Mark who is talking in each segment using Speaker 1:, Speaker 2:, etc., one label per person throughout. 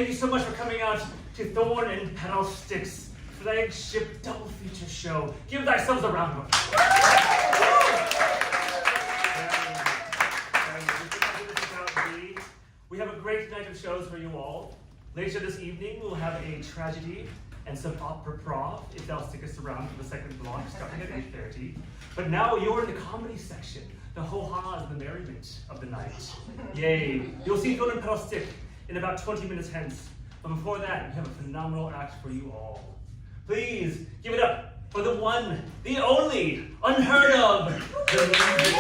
Speaker 1: Thank you so much for coming out to Thorn and Petal Stick's flagship double feature show. Give thyselves a round of applause. We have a great night of shows for you all. Later this evening, we'll have a tragedy and some opera if they'll stick us around for the second block, starting at 8:30. But now you're in the comedy section, the ho-has and the merriment of the night. Yay! You'll see Thorn and Petal Stick in about 20 minutes hence. But before that, we have a phenomenal act for you all. Please give it up for the one, the only, unheard of, the music.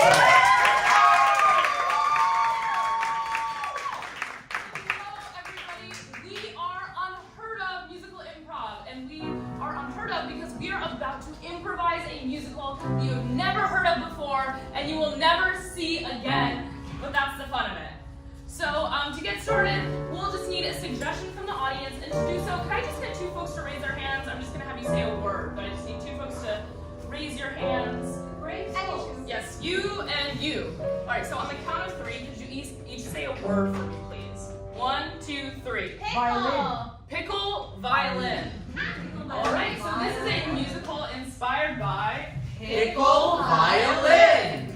Speaker 2: Musical you have never heard of before and you will never see again, but that's the fun of it. So to get started, we'll just need a suggestion from the audience, and to do so, could I just get two folks to raise their hands? I'm just going to have you say a word, but I just need two folks to raise your hands.
Speaker 3: Raise?
Speaker 2: Yes, you and you. All right, so on the count of three, could you each say a word for me, please? 1, 2, 3.
Speaker 3: Pickle.
Speaker 2: Violin. Pickle Violin. All right, so this is a musical inspired by
Speaker 4: Pickle Violin.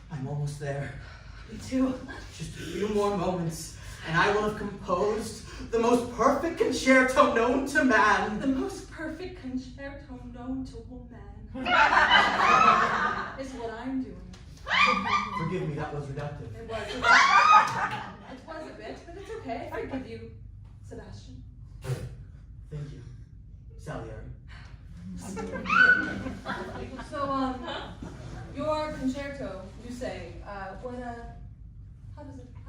Speaker 4: I'm almost there.
Speaker 3: Me too.
Speaker 4: Just a few more moments, and I will have composed the most perfect concerto known to man.
Speaker 3: The most perfect concerto known to woman. Is what I'm doing.
Speaker 4: Forgive me, that was reductive.
Speaker 3: It was a bit, but it's okay. I forgive you, Sebastian.
Speaker 4: Thank you, Salieri.
Speaker 3: So, your concerto, you say, how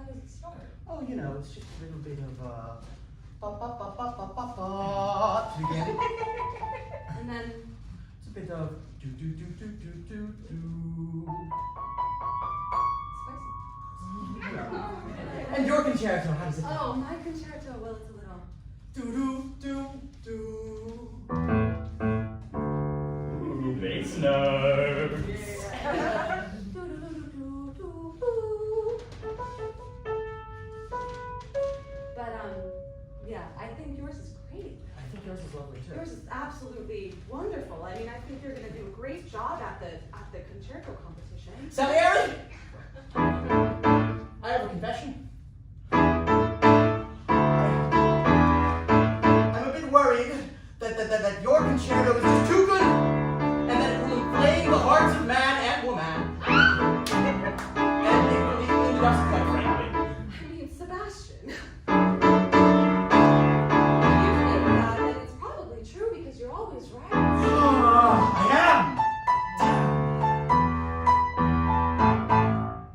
Speaker 3: does it start?
Speaker 4: Oh, you know, it's just a little bit of ba-ba-ba-ba-ba-ba. Begin.
Speaker 3: And then,
Speaker 4: It's a bit of do-do-do-do-do-do-do.
Speaker 3: spicy.
Speaker 4: And your concerto, how does it go?
Speaker 3: Oh, my concerto, well, it's a little.
Speaker 4: Do-do-do-do.
Speaker 1: Bass notes.
Speaker 3: But, yeah, I think yours is great.
Speaker 4: I think yours is lovely too.
Speaker 3: Yours is absolutely wonderful. I mean, I think you're gonna do a great job at the concerto competition.
Speaker 4: Salieri! I have a confession. I'm a bit worried that your concerto is just too good and that it will inflame the hearts of man and woman. And it will leave me in the dust, quite frankly.
Speaker 3: I mean, Sebastian. You think that, and it's probably true because you're always right.
Speaker 4: I am!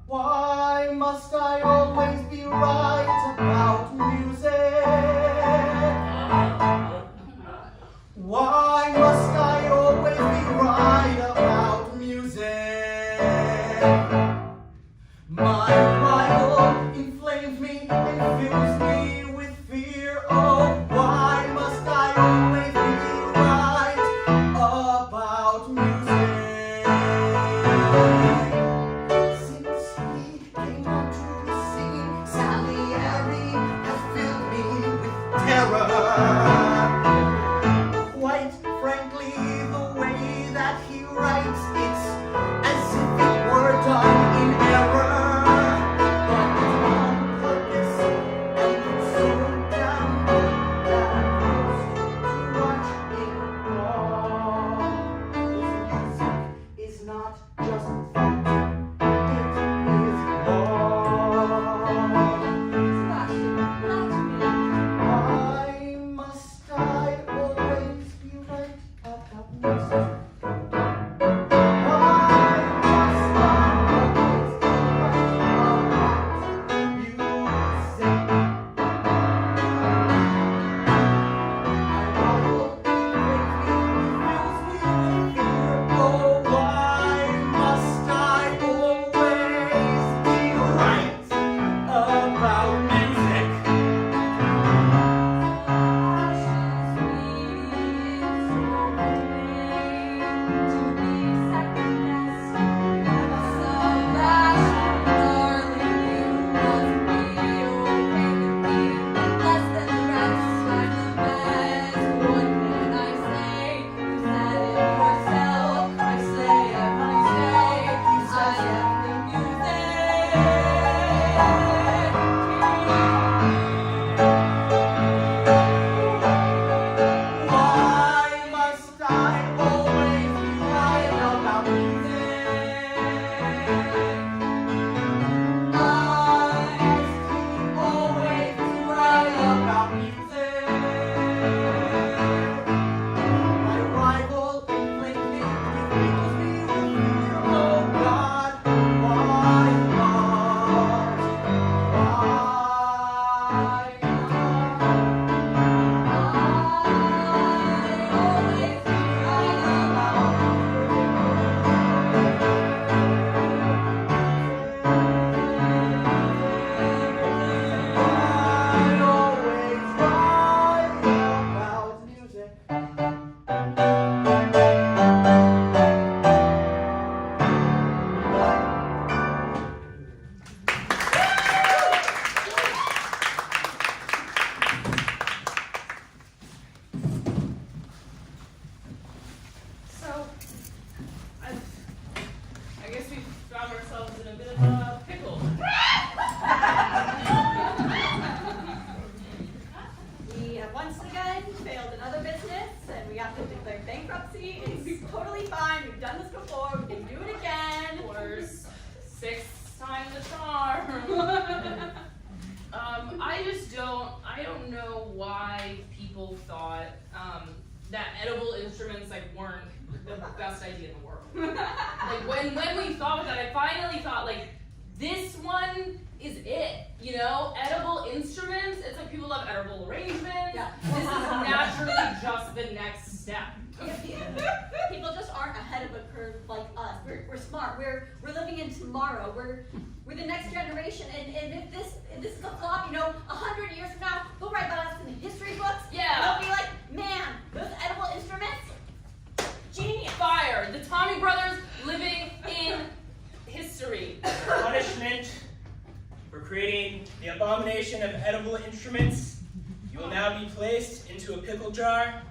Speaker 4: Why must I always be right about music? Why must I always be right about music? My rival inflames me and fills me with fear. Oh, why must I always be right about music? Since he came onto the scene, Salieri has filled me with terror. Quite frankly, the way that he writes, it's as if it were done in error. But it's on purpose, and it's so damn good that I'm forced to watch in awe. His music is not just thought, it is law.
Speaker 3: Sebastian, not to me.
Speaker 4: Why must I always be right about music? Why must I always be right about music? My rival fills me with fear. Oh, why must I always be right about music? Why must I always be right about music? I must always be right about music. My rival inflames me, fills me with fear. Oh God, why not? Why
Speaker 2: So, I guess we found ourselves in a bit of a pickle.
Speaker 5: We have once again failed another business and we have to declare bankruptcy. It's totally fine. We've done this before. We can do it again.
Speaker 2: Of course, sixth time the charm. I don't know why people thought that edible instruments weren't the best idea in the world. When we thought that, I finally thought this one is it. You know, edible instruments. It's like people love edible arrangements.
Speaker 5: Yeah.
Speaker 2: This is naturally just the next step.
Speaker 5: People just aren't ahead of a curve like us. We're smart. We're living in tomorrow. We're the next generation. And if this is a flop, 100 years from now, they'll write about us in the history books.
Speaker 2: Yeah.
Speaker 5: They'll be like, man, those edible instruments, genius.
Speaker 2: Fire. The Tommy brothers living in history.
Speaker 6: Punishment for creating the abomination of edible instruments. You will now be placed into a pickle jar.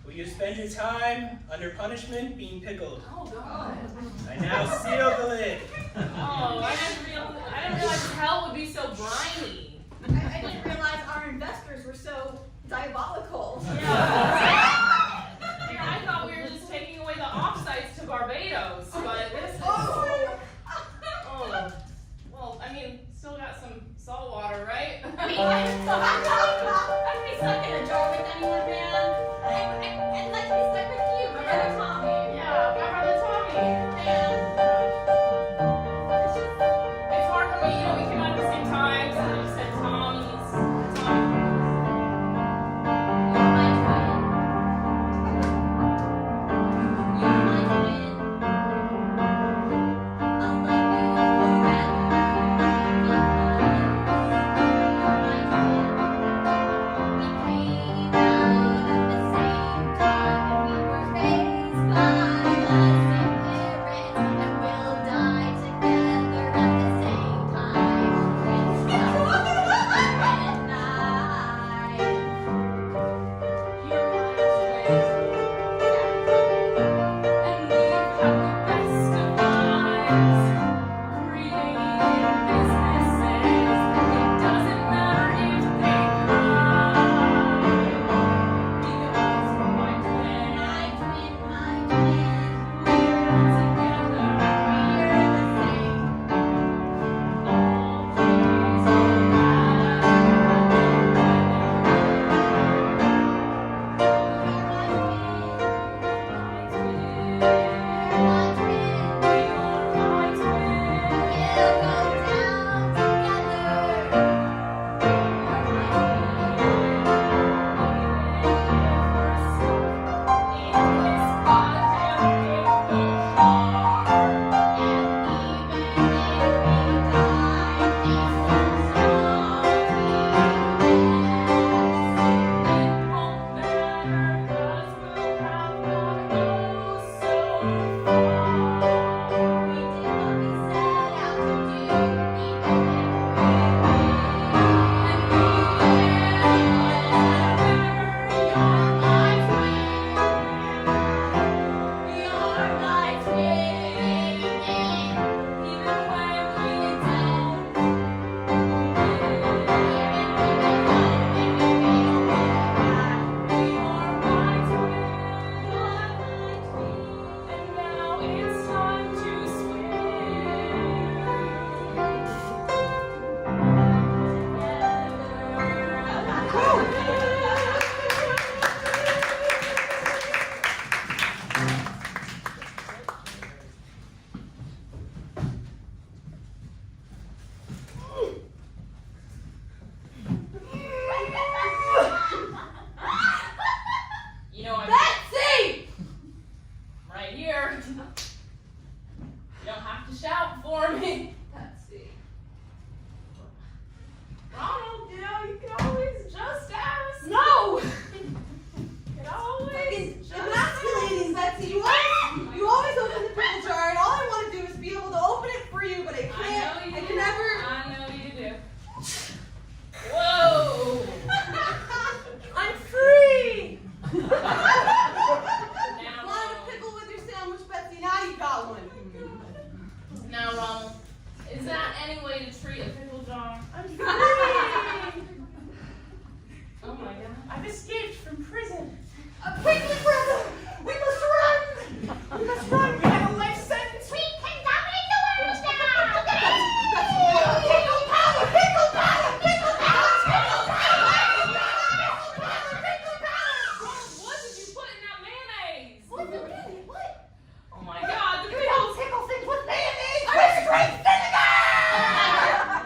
Speaker 6: Will you spend your time under punishment being pickled?
Speaker 2: Oh, God.
Speaker 6: I now seal the lid.
Speaker 2: Oh, I didn't realize hell would be so briny.
Speaker 5: I didn't realize our investors were so diabolical.
Speaker 2: Yeah. I thought we were just taking away the offsites to Barbados, but this is... Oh. Well, I mean, still got some salt water, right?
Speaker 5: I mean, I can be stuck in a jar with anyone, man. I'd like to be stuck with you, my brother Tommy.
Speaker 2: Yeah, my brother Tommy.
Speaker 5: And
Speaker 2: It's hard for me, we came out at the same time, so I just said Tommy's. Tommy.
Speaker 5: you're my twin. You're my twin. I'll love you forever. We came out at the same time, and we were raised by the same parents, and we'll die together at the same time. It's love and night.
Speaker 2: You're my twin. And we've had the best of lives. Creating businesses. It doesn't matter if they thrive. Because my twin,
Speaker 5: My twin,
Speaker 2: we're together.
Speaker 5: we're the same.
Speaker 2: All days are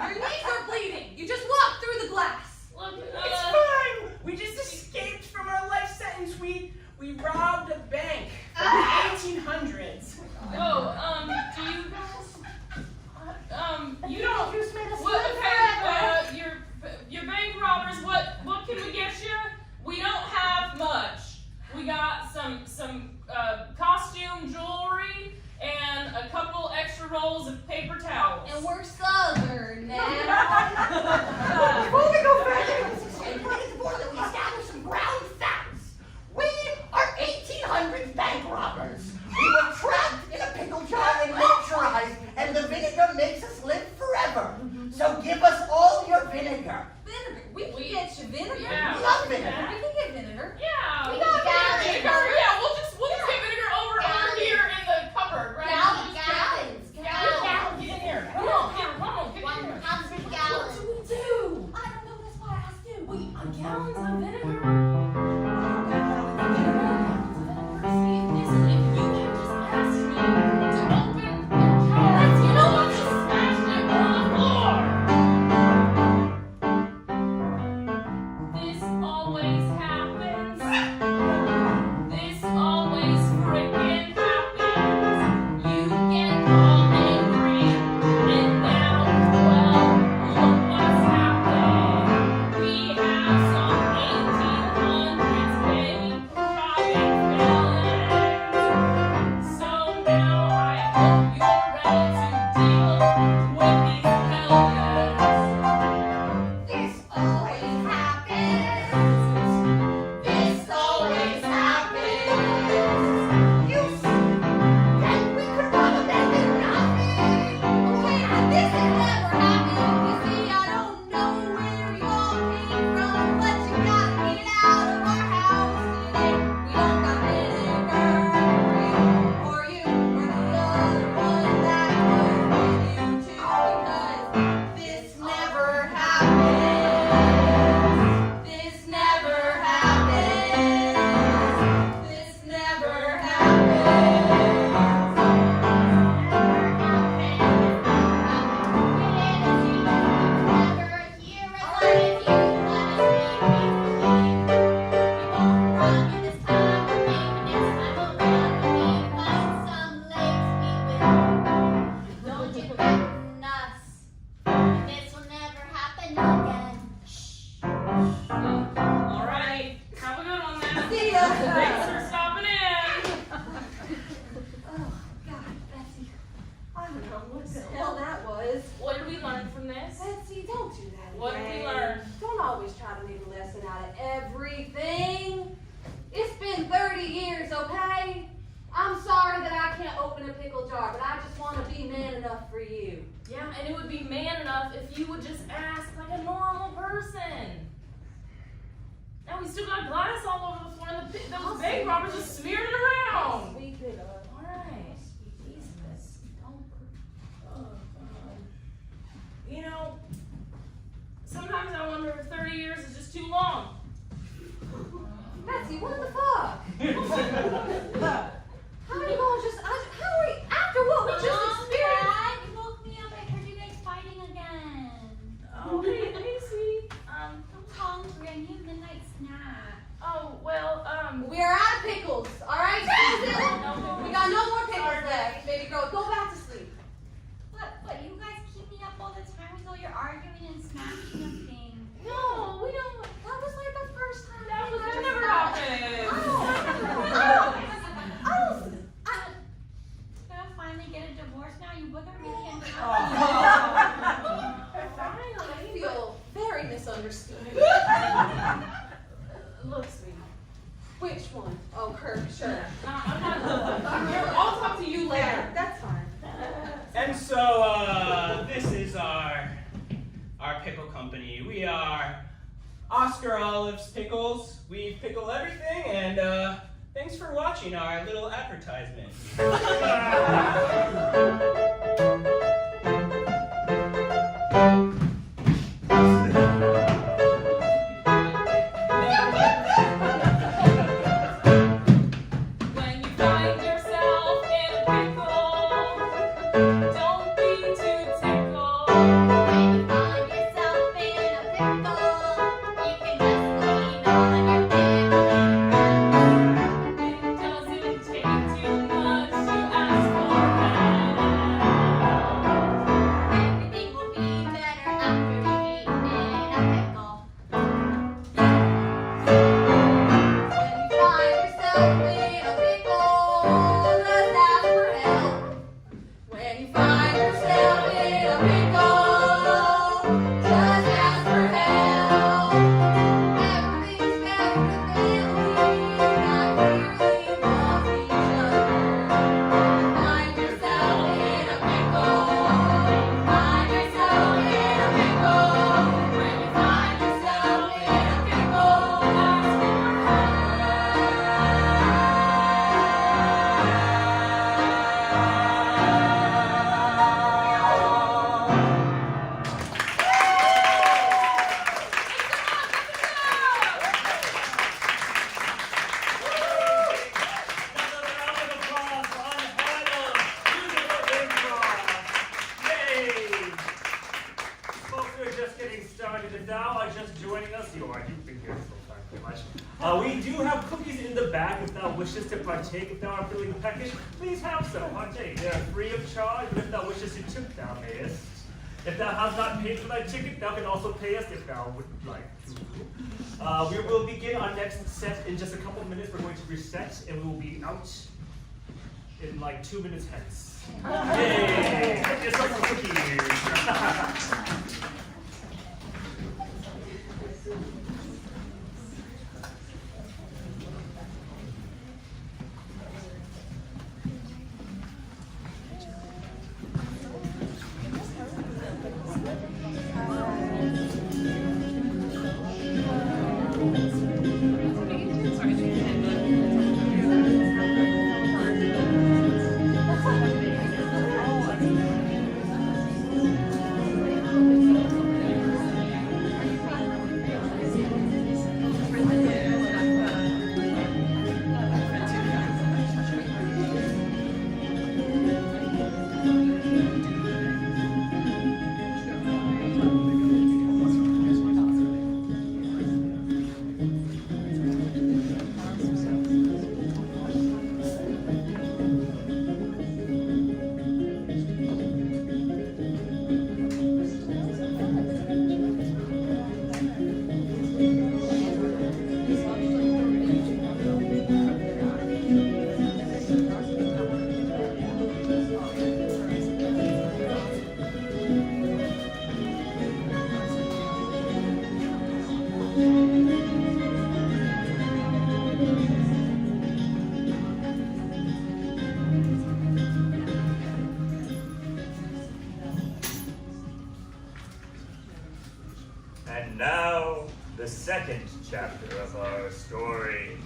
Speaker 5: Your knees are bleeding.
Speaker 2: rolls of paper towels.
Speaker 5: And we're Southern now.
Speaker 4: Before we go further, Mrs. Shane, I think it's important that we establish some ground facts. We are 1800s bank robbers. We were trapped in a pickle jar and miniaturized, and the vinegar makes us live forever. So give us all your vinegar.
Speaker 5: Vinegar. We can get you vinegar.
Speaker 2: Yeah.
Speaker 4: We love vinegar.
Speaker 5: We can get vinegar.
Speaker 2: Yeah.
Speaker 5: We got
Speaker 2: vinegar.
Speaker 5: vinegar.
Speaker 2: Yeah, we'll just get vinegar over
Speaker 5: Gallons.
Speaker 2: here in the cupboard, right?
Speaker 5: Gallons.
Speaker 2: Gallons. Get in here. Come on, get in here.
Speaker 5: 100 gallons.
Speaker 2: What do we do?
Speaker 5: I don't know. That's why I asked you.
Speaker 2: Wait, gallons of vinegar? See, listen, if you can just ask me to open the jar, you know what? Just smash it on the floor. This always happens. This always frickin' happens. You get all angry, and now, well, look what's happened. We have some 1800s baby robbing villains. So now I hope you're ready to deal with these hellions.
Speaker 5: This always happens. This always happens.
Speaker 4: You see, that we could rob a bank and nothing.
Speaker 5: Okay, this has never happened. You see, I don't know where y'all came from, but you gotta get out of our house today. We don't got vinegar for you, or the other one that was with you too, because this never happens. This never happens. This never Don't you threaten us. This will never happen again.
Speaker 2: All right, have a good one then.
Speaker 5: See ya.
Speaker 2: Thanks for stopping in.
Speaker 5: Oh, God, Betsy.
Speaker 3: I don't know what the hell that was.
Speaker 2: What did we learn from this?
Speaker 3: Betsy, don't do that
Speaker 2: What did we
Speaker 3: again.
Speaker 2: learn?
Speaker 3: Don't always try to make a lesson out of
Speaker 5: Everything. It's been 30 years, okay? I'm sorry that I can't open a pickle jar, but I just want to be man enough for you.
Speaker 2: Yeah, and it would be man enough if you would just ask like a normal person. Now we still got glass all over the floor, and those bank robbers just smeared it around.
Speaker 3: Sweep it up.
Speaker 2: All right, Jesus, you know, sometimes I wonder if 30 years is just too long.
Speaker 5: Betsy, what the fuck? How are you going to just, how are you, after what we just experienced?
Speaker 7: Dad, you woke me up. I heard you guys fighting again.
Speaker 2: Oh, hey, sweet.
Speaker 7: I'm hungry. I need a midnight snack.
Speaker 2: Oh, well,
Speaker 5: We're out of pickles, all right?
Speaker 2: No.
Speaker 5: We got no more pickles left, baby girl. Go back to sleep.
Speaker 7: What? You guys keep me up all the time with all your arguing and smashing of things.
Speaker 2: no, we don't.
Speaker 5: That was like the first time.
Speaker 2: That never happened.
Speaker 7: Gonna finally get a divorce now. You both are really into
Speaker 5: I feel very misunderstood.
Speaker 2: Look, sweetie.
Speaker 5: Which one? Oh, Kirk, sure.
Speaker 2: I'm not. Here, I'll talk to you later.
Speaker 3: Yeah, that's fine.
Speaker 6: And so, this is our pickle company. We are Oscar Olive's Pickles. We pickle everything, and thanks for watching our little advertisement.
Speaker 2: When you find yourself in a pickle, don't be too tickled.
Speaker 7: When you find yourself in a pickle, you can just lean on your pickle.
Speaker 2: It doesn't take too much to ask for help.
Speaker 1: you are. You've been here so far, pretty much. We do have cookies in the back if thou wishes to partake. If thou art feeling peckish, please have some. Partake. They are free of charge, but if thou wishes to tip, thou mayest. If thou hast not paid for thy ticket, thou can also pay us if thou would like to. We will begin our next set in just a couple minutes. We're going to reset, and we will be out in like 2 minutes hence. Yay! Get yourself some cookies.
Speaker 8: And now, the second chapter of our story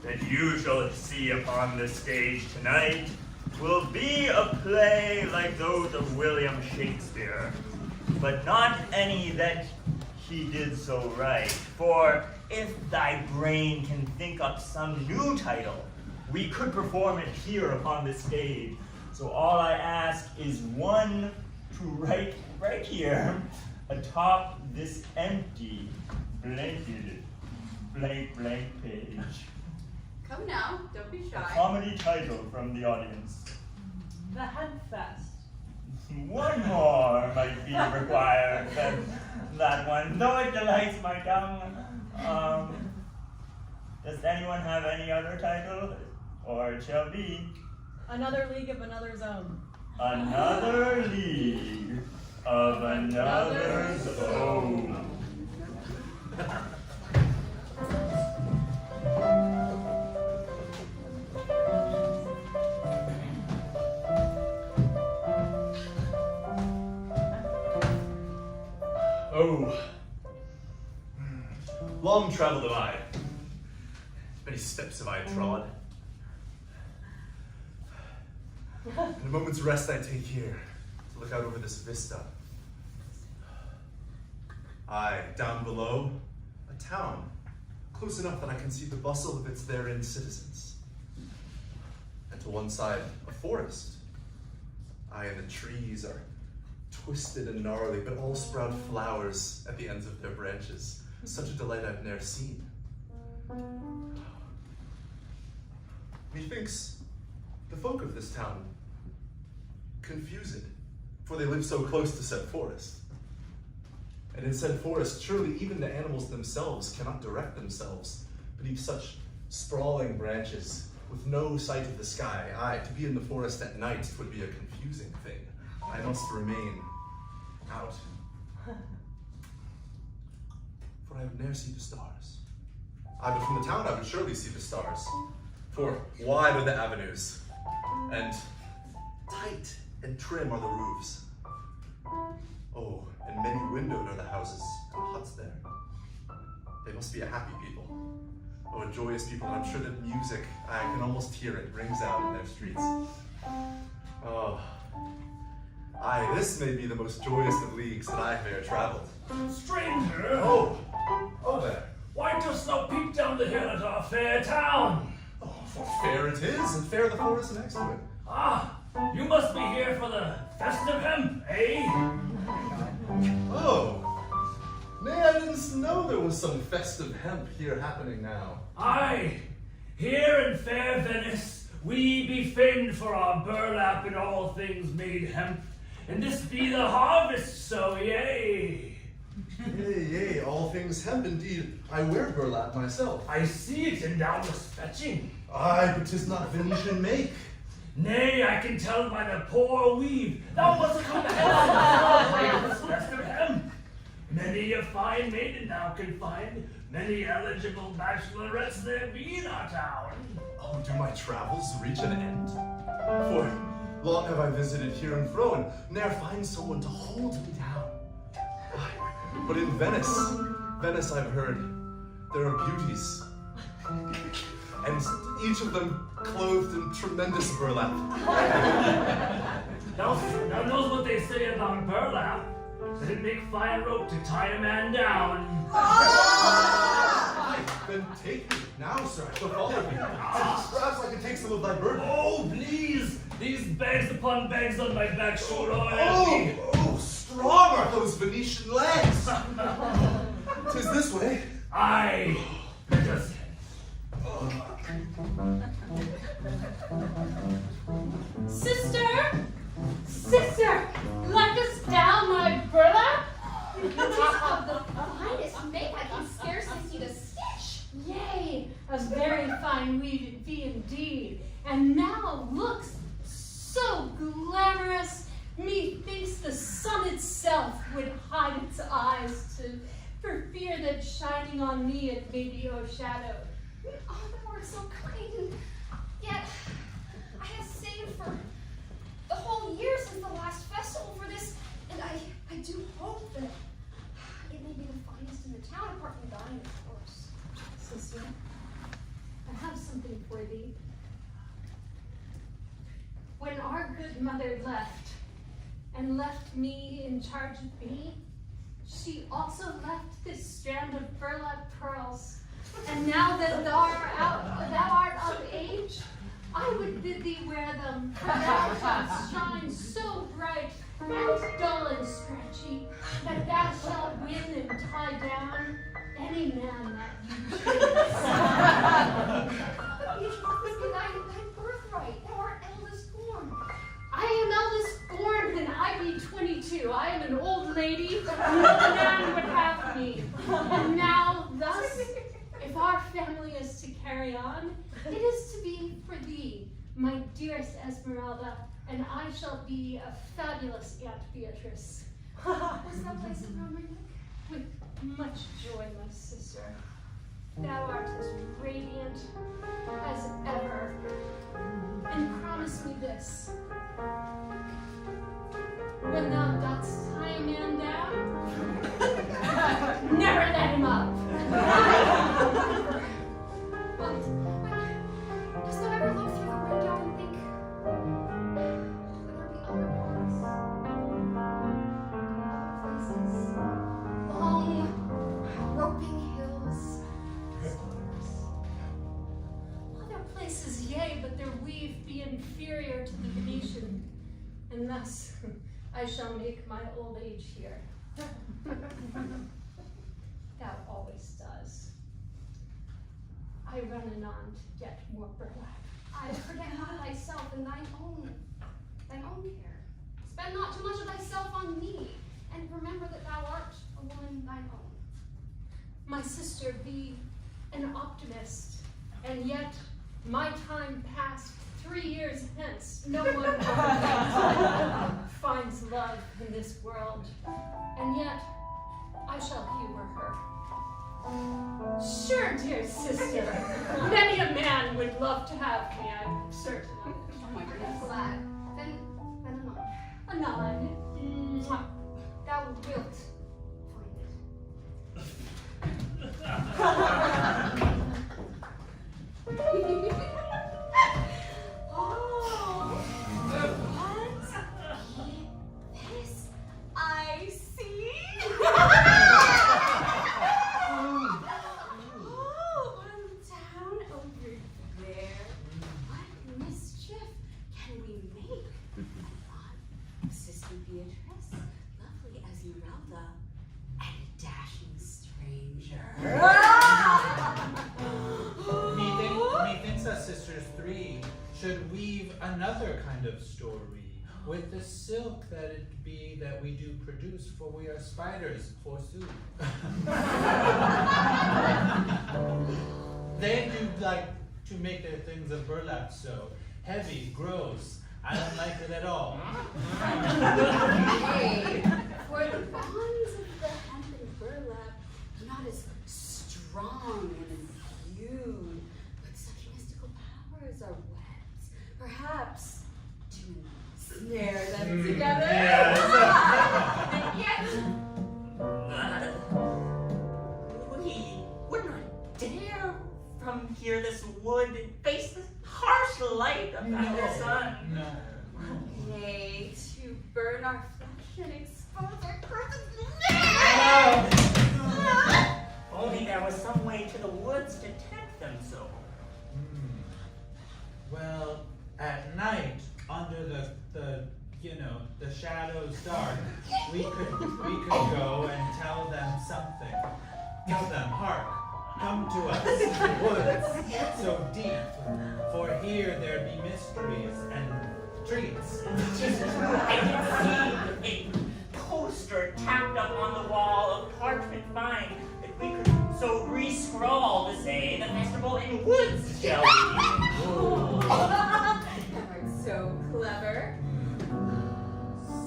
Speaker 8: that you shall see upon the stage tonight will be a play like those of William Shakespeare, but not any that he did so right. For if thy brain can think up some new title, we could perform it here upon the stage. So all I ask is one to write right here atop this empty, blank page.
Speaker 3: Come now, don't be
Speaker 8: A
Speaker 3: shy.
Speaker 8: comedy title from the audience.
Speaker 2: The Headfest.
Speaker 8: One more might be required than that one, though it delights my tongue. Does anyone have any other title? Or it shall be
Speaker 2: Another League of Another's Own.
Speaker 8: Another League of Another's Own.
Speaker 9: Oh, long traveled am I. Many steps have I trod. And a moment's rest I take here to look out over this vista. Aye, down below, a town, close enough that I can see the bustle of its therein citizens. And to one side, a forest. Aye, and the trees are twisted and gnarly, but all sprout flowers at the ends of their branches. Such a delight I've ne'er seen. Methinks the folk of this town confuse it, for they live so close to said forest. And in said forest, surely even the animals themselves cannot direct themselves beneath such sprawling branches with no sight of the sky. Aye, to be in the forest at night would be a confusing thing. I must remain out. For I would ne'er see the stars. Aye, but from the town I would surely see the stars. For wide are the avenues, and tight and trim are the roofs. Oh, and many windowed are the houses and huts there. They must be a happy people. Oh, a joyous people, and I'm sure that music, I can almost hear it, rings out in their streets. Oh, aye, this may be the most joyous of leagues that I have e'er traveled.
Speaker 10: Stranger!
Speaker 9: Oh there.
Speaker 10: Why dost thou peep down the hill at our fair town?
Speaker 9: Oh, for fair it is, and fair the forest next to it.
Speaker 10: Ah, you must be here for the festive hemp, eh?
Speaker 9: Oh, nay, I didn't know there was some festive hemp here happening now.
Speaker 10: Aye, here in fair Venice, we be famed for our burlap and all things made hemp, and this be the harvest, so yea.
Speaker 9: Yea, all things hemp indeed. I wear burlap myself.
Speaker 10: I see it, and thou wast fetching.
Speaker 9: Aye, but 'tis not Venetian make.
Speaker 10: Nay, I can tell by the poor weave, thou must come hence this festive hemp. Many a fine maiden thou can find, many eligible bachelorettes there be in our town.
Speaker 9: Oh, do my travels reach an end? For long have I visited here and fro, and ne'er find someone to hold me down. Aye, but in Venice I've heard, there are beauties. And each of them clothed in tremendous burlap.
Speaker 10: Thou knows what they say about burlap, that it make fine rope to tie a man down.
Speaker 9: Aye, then take me now, sir, so follow me. Perhaps I can take some of thy burden.
Speaker 10: Oh, please! These bags upon bags on my back shoulder are heavy.
Speaker 9: Oh, strong are those Venetian legs. 'Tis this way.
Speaker 10: Aye, let us
Speaker 11: Sister! Sister! Let us down my burlap?
Speaker 7: It is of the finest make. I can scarcely see the stitch.
Speaker 11: Yea, a very fine weave it be indeed, and now looks so glamorous, methinks the sun itself would hide its eyes for fear that shining on me it may be o'ershadowed.
Speaker 7: Oh, the Lord is so kind, and yet I have saved for the whole year since the last festival for this, and I do hope that it may be the finest in the town, apart from dying, of course.
Speaker 11: Sister, I have something for thee. When our good mother left, and left me in charge of thee, she also left this strand of burlap pearls. And now that thou art of age, I would bid thee wear them, for thou shalt shine so bright and dull and scratchy that thou shalt win and tie down any man that you choose.
Speaker 7: But Beatrice, this be thy birthright. Thou art eldest born.
Speaker 11: I am eldest born, and I be 22. I am an old lady, and no man would have me. And now, thus, if our family is to carry on, it is to be for thee, my dearest Esmeralda, and I shall be a fabulous Aunt Beatrice.
Speaker 7: What's that place around my neck?
Speaker 11: With much joy, my sister. Thou art as radiant as ever. And promise me this. When thou dost tie a man down, never let him up.
Speaker 7: But dost thou ever look through the window and think, will there be other ones? Other places? Long, roping hills, stars.
Speaker 11: Other places, yea, but their weave be inferior to the Venetian, and thus I shall make my old age here. Thou always does. I run anon to get more burlap.
Speaker 7: I forget not thyself and thine own care. Spend not too much of thyself on me, and remember that thou art a woman thine own.
Speaker 11: My sister be an optimist, and yet my time past 3 years hence, no one finds love in this world, and yet I shall humor her. Sure, dear sister, many a man would love to have me, I'm certain of it.
Speaker 7: Oh my goodness. Glad. Then anon.
Speaker 11: Anon, mwah.
Speaker 7: Thou wilt find it.
Speaker 2: Oh, what? This I see. Oh, down over there. What mischief can we make? Come on, Sister Beatrice.
Speaker 12: with the silk that it be that we do produce, for we are spiders, forsooth. They do like to make their things of burlap so heavy, gross. I don't like it at all.
Speaker 13: Hey, for the bonds of the hemp and burlap are not as strong and imbued, but such mystical powers are webs, perhaps to snare them together.
Speaker 5: And yet, we would not dare from here this wood and face the harsh light of the sun.
Speaker 12: No.
Speaker 13: Nay, to burn our flesh and expose our persons.
Speaker 5: Only there was some way to the woods to tempt them so.
Speaker 12: Well, at night, under the shadows dark, we could go and tell them something. Tell them, hark, come to us, woods so deep, for here there be mysteries and treats.
Speaker 5: I can see a poster tacked up on the wall of parchment fine that we could so re-scrawl to say the festival in woods shall be.
Speaker 13: You are so clever.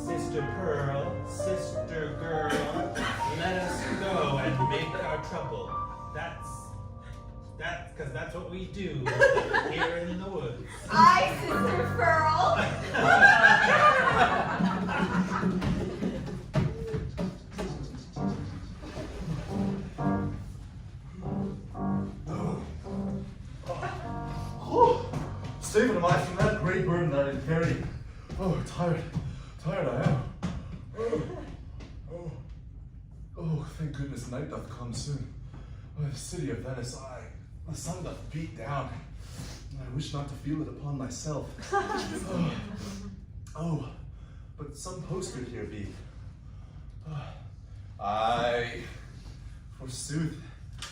Speaker 12: Sister Pearl, sister girl, let us go and make our trouble. Because that's what we do here in the woods.
Speaker 13: Aye, Sister Pearl.
Speaker 9: Saving am I from that great burden that I carry. Oh, tired I am. Oh, thank goodness night doth come soon. Oh, the city of Venice, the sun doth beat down. I wish not to feel it upon myself. Oh, but some poster here be. Aye, forsooth,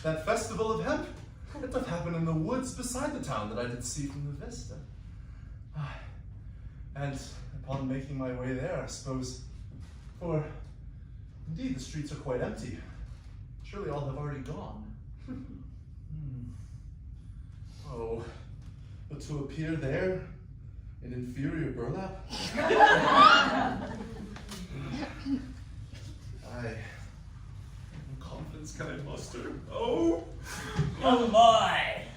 Speaker 9: that festival of hemp, it doth happen in the woods beside the town that I did see from the vista. And upon making my way there, I suppose, for indeed the streets are quite empty. Surely all have already gone. Oh, but to appear there in inferior burlap? What confidence can I muster? Oh!
Speaker 5: Young boy,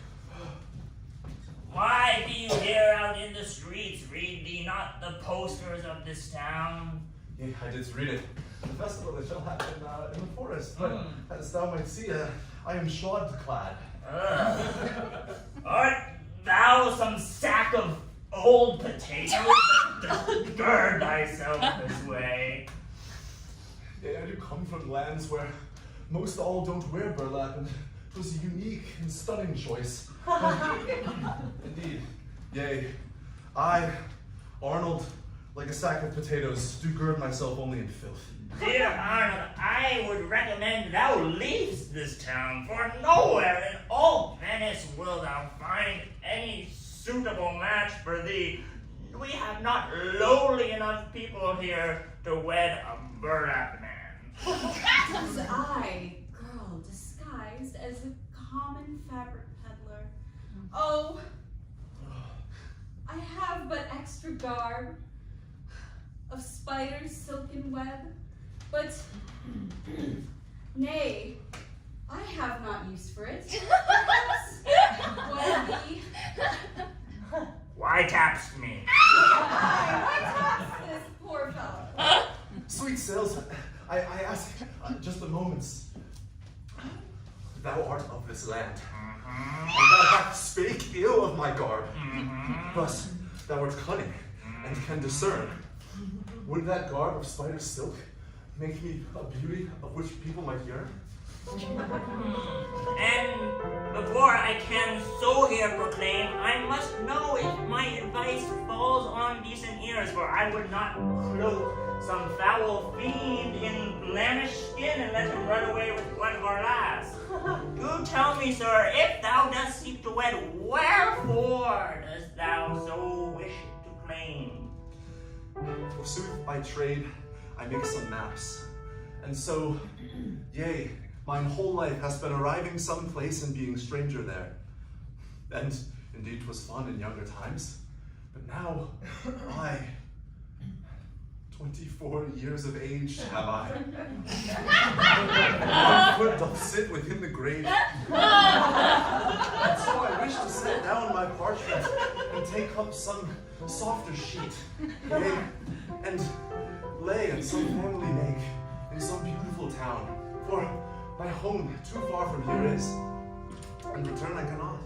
Speaker 5: why be you here out in the streets? Read thee not the posters of this town?
Speaker 9: Yea, I did read it. The festival that shall happen in the forest, but as thou might see, I am shod clad.
Speaker 5: Art thou some sack of old potatoes? Gird thyself this way.
Speaker 9: Yea, I do come from lands where most all don't wear burlap, and it was a unique and stunning choice. Indeed. Yea, I, Arnold, like a sack of potatoes, do gird myself only in filth.
Speaker 5: Dear Arnold, I would recommend thou leavest this town, for nowhere in all Venice will thou find any suitable match for thee. We have not lowly enough people here to wed a burlap man.
Speaker 13: Was I, girl, disguised as a common fabric peddler? Oh, I have but extra garb of spider's silken web, but nay, I have not use for it. Perhaps one be.
Speaker 5: Why taps me?
Speaker 13: Why taps this poor fellow?
Speaker 9: Sweet salesman, I ask just a moment's. Thou art of this land, and thou hast spake ill of my garb. Thus, thou art cunning, and can discern. Would that garb of spider silk make me a beauty of which people might yearn?
Speaker 5: And before I can so here proclaim, I must know if my advice falls on decent ears, for I would not cloak some foul fiend in blemished skin and let him run away with one of our lass. Do tell me, sir, if thou dost seek to wed, wherefore dost thou so wish to claim?
Speaker 9: Forsooth, by trade, I make some maps. And so, yea, mine whole life has been arriving someplace and being stranger there. And indeed 'twas fun in younger times. But now, 24 years of age have I. One foot doth sit within the grave. And so I wish to set down my parchment and take up some softer sheet, yea, and lay in some family make in some beautiful town. For my home too far from here is, and return I cannot.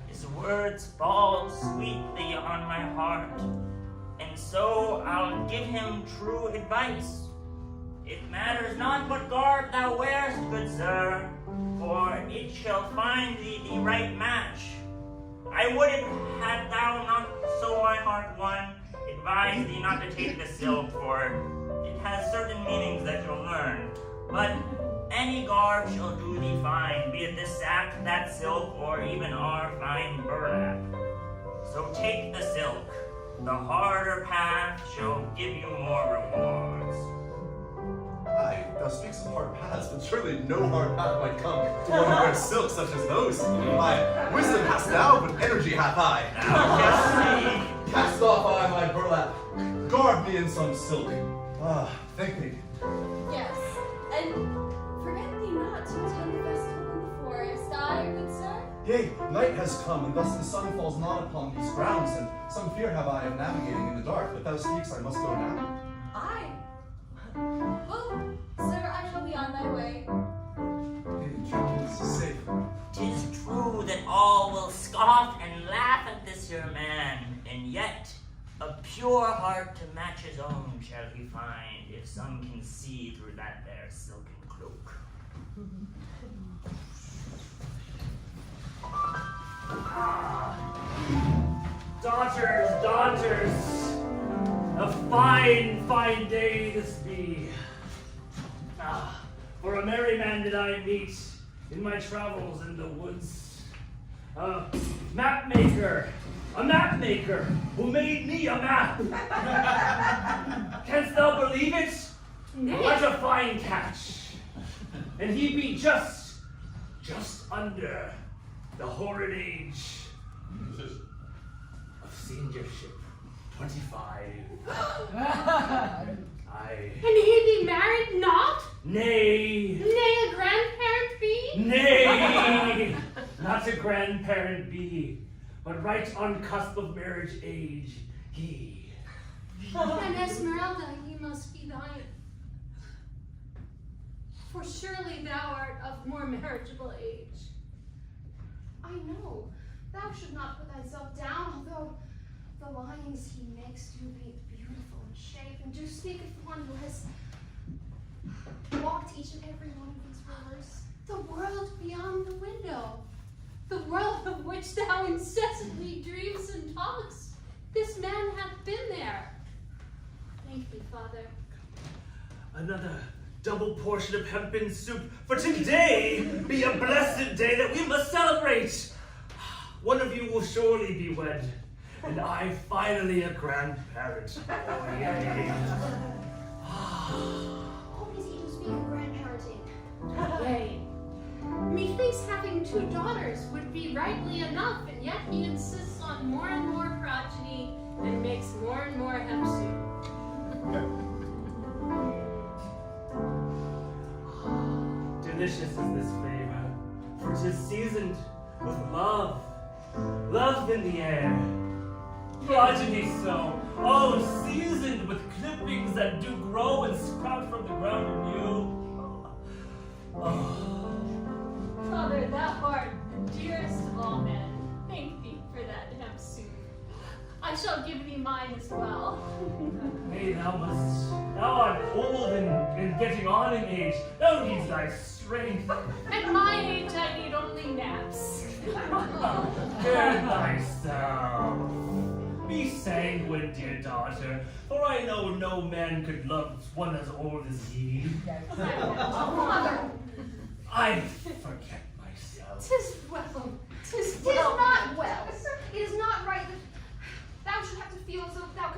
Speaker 8: His words fall sweetly on my heart, and so I'll give him true advice. It matters not what garb thou wearest, good sir, for it shall find thee the right match. I would it had thou not so my heart won, advise thee not to take the silk, for it has certain meanings that you'll learn. But any garb shall do thee fine, be it this sack, that silk, or even our fine burlap. So take the silk. The harder path shall give you more rewards.
Speaker 9: Aye, thou speaks of hard paths, but surely no hard path might come to one who wears silk such as those. My wisdom hast thou, but energy hath I.
Speaker 8: Now just see.
Speaker 9: Cast off I my burlap, garb me in some silk. Thank thee.
Speaker 5: Yes, and forget thee not to attend the festival in the forest, aye, good sir?
Speaker 9: Yea, night has come, and thus the sun falls not upon these grounds, and some fear have I of navigating in the dark, but thou speaks I must go now.
Speaker 5: Aye. Well, sir, I shall be on my way.
Speaker 9: It's safe.
Speaker 8: 'Tis true that all will scoff and laugh at this your man, and yet a pure heart to match his own shall he find, if some can see through that there silken cloak.
Speaker 10: Daughters, a fine, fine day this be. For a merry man did I meet in my travels in the woods. A map maker who made me a map. Canst thou believe it? What a fine catch. And he be just under the horrid age of seniorship, 25. Aye.
Speaker 11: And he be married not?
Speaker 10: Nay.
Speaker 11: Nay, a grandparent be?
Speaker 10: Nay, not a grandparent be, but right on cusp of marriage age, he.
Speaker 11: And Esmeralda, he must be thine. For surely thou art of more marriageable age.
Speaker 7: I know, thou should not put thyself down, although the lines he makes do be beautiful in shape, and do speak of one who has walked each and every one of these rivers.
Speaker 11: The world beyond the window. The world of which thou incessantly dreams and talks. This man hath been there. Thank thee, Father.
Speaker 10: Another double portion of hempen soup, for today be a blessed day that we must celebrate. One of you will surely be wed, and I finally a grandparent. Oh, yay.
Speaker 7: What is he to speak of grandparenting?
Speaker 11: Yea. Methinks having 2 daughters would be rightly enough, and yet he insists on more and more progeny and makes more and more hemp soup.
Speaker 10: Delicious is this flavor, for 'tis seasoned with love, love in the air. Progeny so, oh, seasoned with clippings that do grow and sprout from the ground anew. Oh.
Speaker 11: Father, thou art the dearest of all men. Thank thee for that hemp soup. I shall give thee mine as well.
Speaker 10: Nay, thou art old and getting on in age. Thou needs thy strength.
Speaker 11: At my age, I need only naps.
Speaker 10: Gird thyself. Be sanguine, dear daughter, for I know no man could love one as old as ye.
Speaker 11: Father,
Speaker 10: I forget myself.
Speaker 11: 'tis well, 'tis
Speaker 7: It is
Speaker 11: well.
Speaker 7: not well. It is not right that thou should have to feel as though thou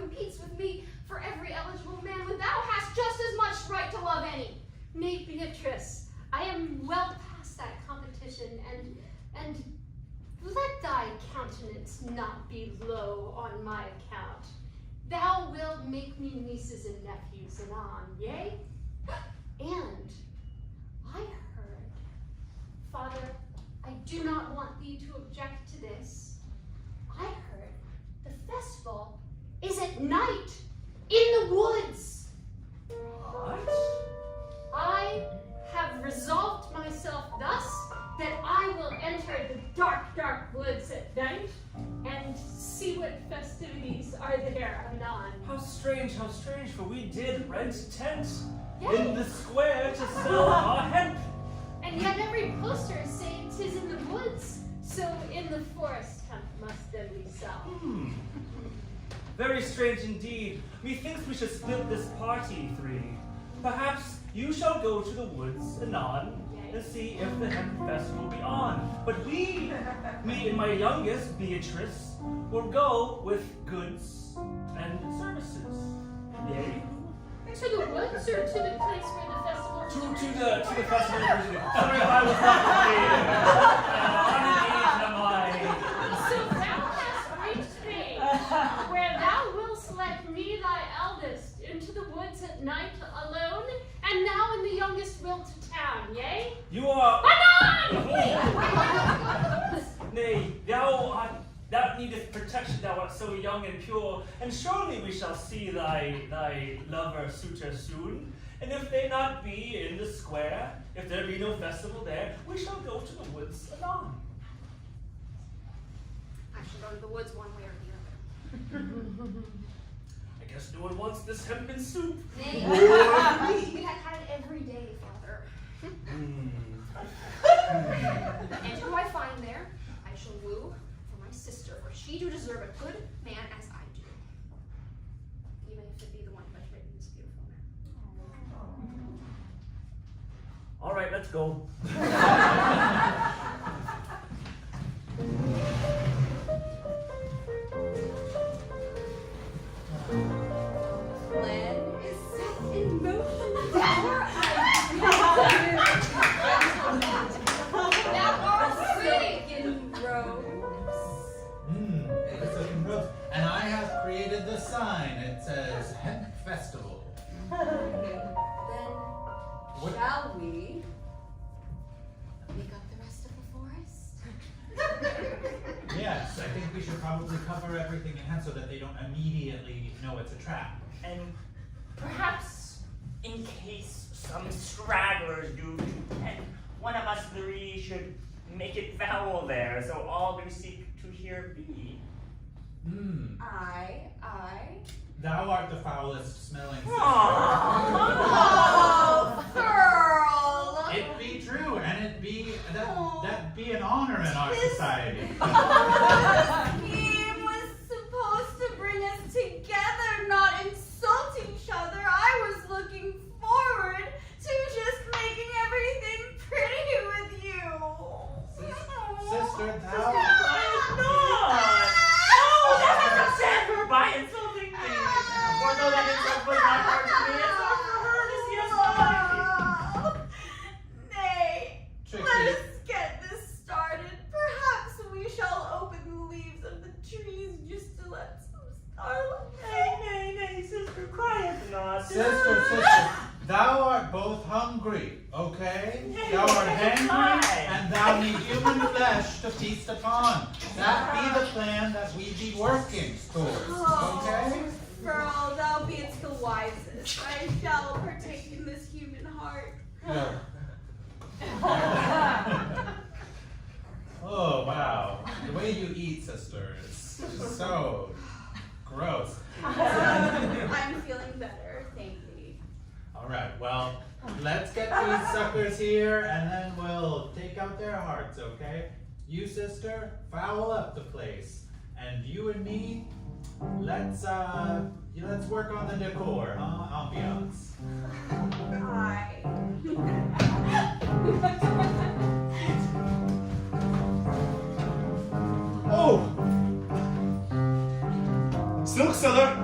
Speaker 11: not be low on my account. Thou wilt make me nieces and nephews anon, yea? And I heard, Father, I do not want thee to object to this. I heard the festival is at night in the woods.
Speaker 1: What?
Speaker 11: I have resolved myself thus that I will enter the dark, dark woods at night and see what festivities are there anon.
Speaker 1: How strange, for we did rent tents
Speaker 11: Yea.
Speaker 1: in the square to sell our hemp.
Speaker 11: And yet every poster is saying 'tis in the woods, so in the forest hemp must then be sold.
Speaker 1: Very strange indeed. Methinks we should split this party three. Perhaps you shall go to the woods anon and see if the hemp festival be on. But me and my youngest, Beatrice, will go with goods and services. Yay?
Speaker 11: To the woods or to the place where the festival is?
Speaker 1: To the festival. Sorry if I was not clear.
Speaker 11: So thou hast reached me, where thou wilt let me, thy eldest, into the woods at night alone, and thou and the youngest will to town, yea?
Speaker 1: You are.
Speaker 11: Anon!
Speaker 1: Nay, thou needeth protection, thou art so young and pure, and surely we shall see thy lover suitor soon. And if they not be in the square, if there be no festival there, we shall go to the woods anon.
Speaker 7: I should go to the woods one way or the other.
Speaker 1: I guess no one wants this hempen soup.
Speaker 7: Nay, we had had it every day, Father. And who I find there, I shall woo for my sister, for she do deserve a good man as I do. Even if it be the one who has written this beautiful man.
Speaker 1: All right, let's go.
Speaker 3: Plan is set in motion before
Speaker 7: Now our silken robes.
Speaker 12: And I have created the sign. It says Hemp Festival.
Speaker 13: Then shall we make up the rest of the forest?
Speaker 12: Yes, I think we should probably cover everything in hand so that they don't immediately know it's a trap.
Speaker 8: And perhaps, in case some stragglers do, and one of us three should make it foul there, so all do seek to hear be.
Speaker 13: I.
Speaker 12: Thou art the foulest smelling sister.
Speaker 13: Oh, girl!
Speaker 12: It be true, and it be that be an honor in our society.
Speaker 13: The scheme was supposed to bring us together, not insult each other. I was looking forward to just making everything pretty with you.
Speaker 12: Sister, thou.
Speaker 8: Oh, that's not sad for her by insulting me. Or though that insult was not hard for me, it's hard for her to see us fight.
Speaker 13: Nay,
Speaker 12: Tricky.
Speaker 13: let us get this started. Perhaps we shall open the leaves of the trees just to let some starlight.
Speaker 8: Nay, sister, quiet not.
Speaker 12: Sister, thou art both hungry, okay? Thou art hangry, and thou need human flesh to feast upon. That be the plan that we be working towards, okay?
Speaker 13: Girl, thou beest the wisest. I shall partake in this human heart.
Speaker 12: No. Oh, wow. The way you eat, sister, is just so gross.
Speaker 13: I'm feeling better, thank you.
Speaker 12: All right, well, let's get these suckers here, and then we'll take out their hearts, okay? You, sister, foul up the place, and you and me, let's work on the decor, huh? Ambiance.
Speaker 13: Aye.
Speaker 9: Oh! Silk seller!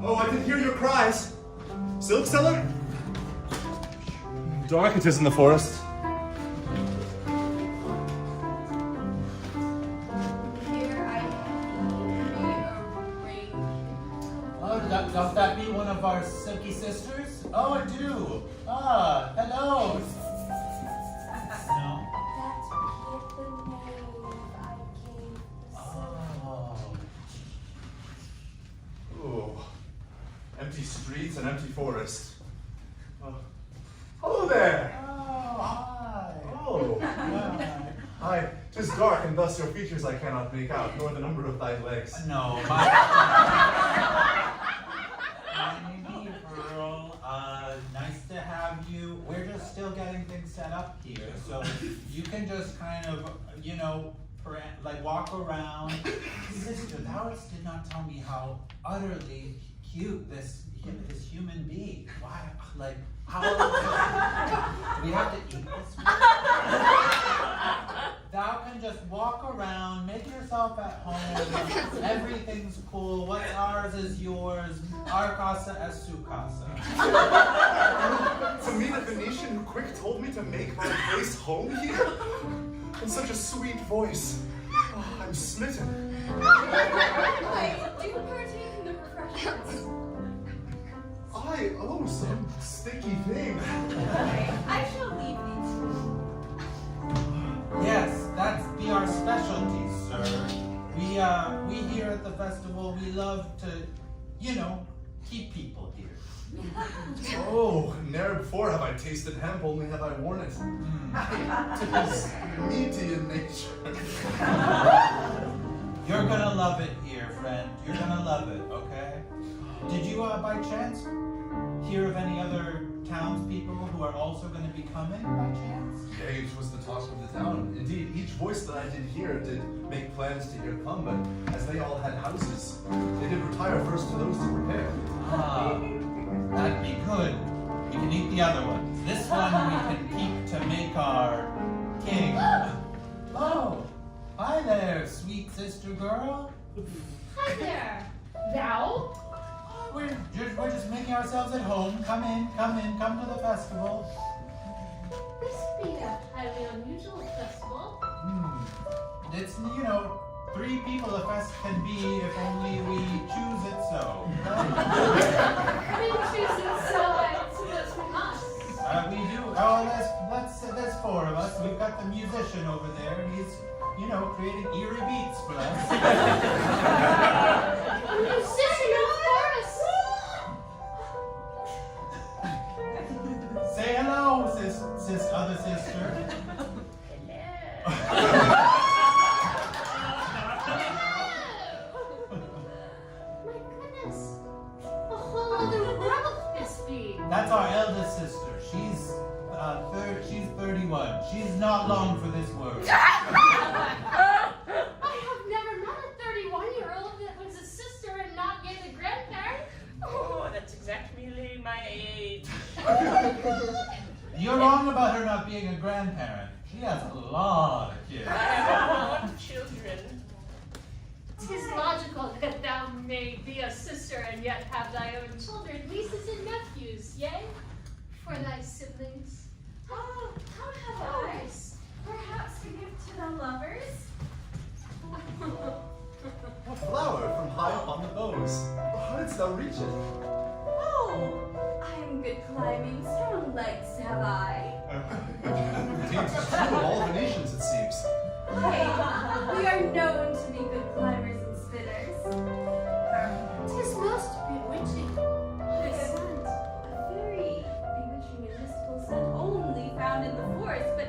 Speaker 9: Oh, I can hear your cries. Silk seller? Dark it is in the forest.
Speaker 13: Here I
Speaker 12: be one of our silky sisters? Oh, I do. Ah, hello. No.
Speaker 5: That's the name I gave the
Speaker 12: Oh.
Speaker 9: Ooh. Empty streets and empty forest. Hello there!
Speaker 12: Oh, hi.
Speaker 9: Oh.
Speaker 12: Hi.
Speaker 9: Hi. 'Tis dark, and thus your features I cannot make out, nor the number of thy legs.
Speaker 12: No, my name is Pearl. Nice to have you. We're just still getting things set up here, so you can just kind of, like walk around. Sister, thou did not tell me how utterly cute this human being. Why, like, how? Do we have to eat this? Thou can just walk around, make yourself at home. Everything's cool. What's ours is yours. Our casa es su casa.
Speaker 9: To me, the Venetian who quick told me to make my place home here? In such a sweet voice. Oh, I'm smitten.
Speaker 7: I do partake in the refreshments.
Speaker 9: Some sticky thing.
Speaker 3: I shall leave thee to.
Speaker 12: Yes, that's be our specialty, sir. We here at the festival, we love to, keep people here.
Speaker 9: Oh, ne'er before have I tasted hemp, only have I worn it. It is meaty in nature.
Speaker 12: You're gonna love it here, friend. You're gonna love it, okay? Did you, by chance, hear of any other townspeople who are also going to be coming, by chance?
Speaker 9: Yea, it was the talk of the town. Indeed, each voice that I did hear did make plans to hear come, but as they all had houses, they did retire first to those to prepare.
Speaker 12: Ah, that'd be good. We can eat the other ones. This one we can keep to make our king. Oh, hi there, sweet sister girl.
Speaker 11: Hi there. Thou?
Speaker 12: We're just making ourselves at home. Come to the festival.
Speaker 11: This be a highly unusual festival.
Speaker 12: It's, 3 people a fest can be if only we choose it so.
Speaker 11: We choose it so, I suppose we must.
Speaker 12: We do. Oh, there's 4 of us. We've got the musician over there, and he's, creating eerie beats for us.
Speaker 11: A musician of chorus.
Speaker 12: Say hello, sis, other sister.
Speaker 11: My goodness. A whole other world this be.
Speaker 12: That's our eldest sister. She's 31. She's not long for this world.
Speaker 11: I have never met a 31-year-old that was a sister and not yet a grandparent.
Speaker 6: Oh, that's exactly my age.
Speaker 12: You're wrong about her not being a grandparent. She has a lot of kids.
Speaker 6: I have a lot of children.
Speaker 11: 'Tis logical that thou may be a sister and yet have thy own children, nieces and nephews, yea? For thy siblings.
Speaker 3: Oh, how have I? Perhaps to give to the lovers?
Speaker 9: A flower from high upon the boughs. How didst thou reach it?
Speaker 3: Oh, I am good climbing, strong legs have I.
Speaker 9: Indeed, 'tis true of all Venetians, it seems.
Speaker 3: Hey, we are known to be good climbers and spinners.
Speaker 11: 'Tis most bewitching.
Speaker 3: This scent, a very bewitching and mystical scent only found in the forest, but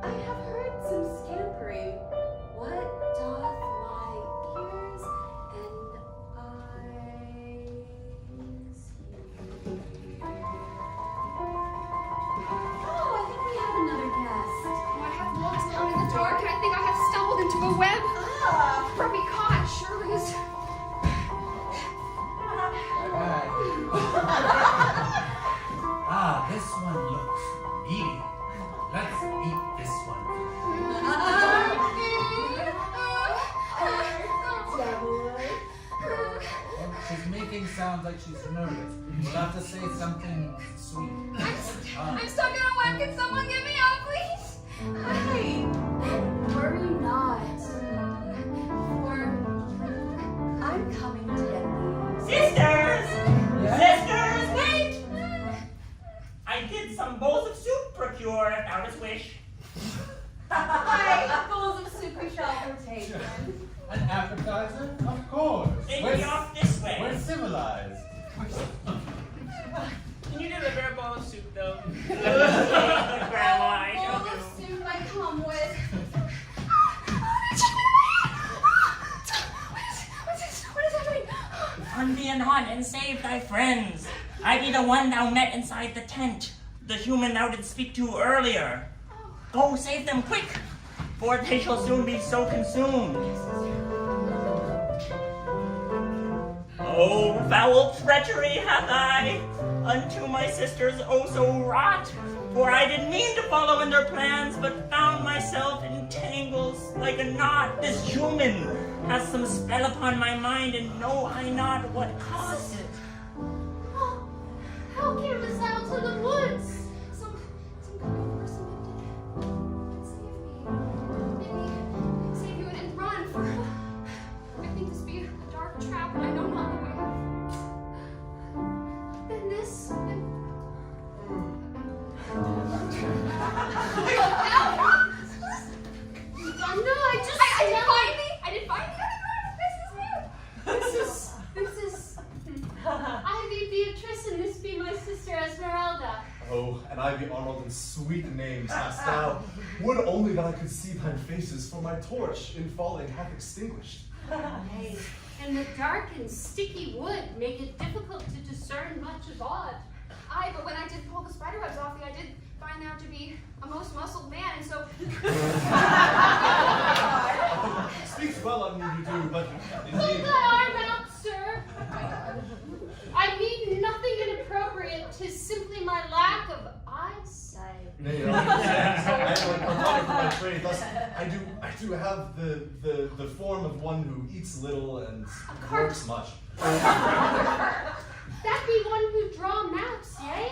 Speaker 3: I have heard some scampering. What doth my ears and eyes hear? Oh, I think we have another guest.
Speaker 7: I have walked around in the dark, and I think I have stumbled into a web. For me caught, sure is.
Speaker 12: This one looks meaty. Let's eat this one. She's making sounds like she's nervous. We'll have to say something sweet.
Speaker 7: I'm stuck in a web. Can someone get me out, please?
Speaker 3: Hey, worry not, for I'm coming to get thee.
Speaker 8: Sisters!
Speaker 12: Yes?
Speaker 14: thy friends. I be the one thou met inside the tent, the human thou didst speak to earlier. Go save them quick, for they shall soon be so consumed. Oh, foul treachery hath I unto my sisters oh so wrought, for I did mean to follow in their plans, but found myself in tangles like a knot. This human has some spell upon my mind, and know I not what caused it.
Speaker 11: Oh, how came us out to the woods?
Speaker 7: Some kind person maybe save you and run for. I think this be a dark trap, and I know not the way.
Speaker 11: Then this. No, I
Speaker 7: didn't find me. I didn't find me.
Speaker 11: This is. I be Beatrice, and this be my sister Esmeralda.
Speaker 9: Oh, and I be Arnold, and sweet names hast thou. Would only that I could see thine faces, for my torch in falling hath extinguished.
Speaker 11: Nay, and the dark and sticky wood make it difficult to discern much of aught.
Speaker 7: Aye, but when I did pull the spiderwebs off thee, I did find thou to be a most muscled man, and so.
Speaker 9: Speaks well on you, you do, but
Speaker 11: Hold
Speaker 9: indeed.
Speaker 11: thy arm out, sir. I mean nothing inappropriate. 'Tis simply my lack of eyesight.
Speaker 9: Nay, I am a cartographer by trade, thus I do have the form of one who eats little and works much.
Speaker 11: That be one who draw maps, yea?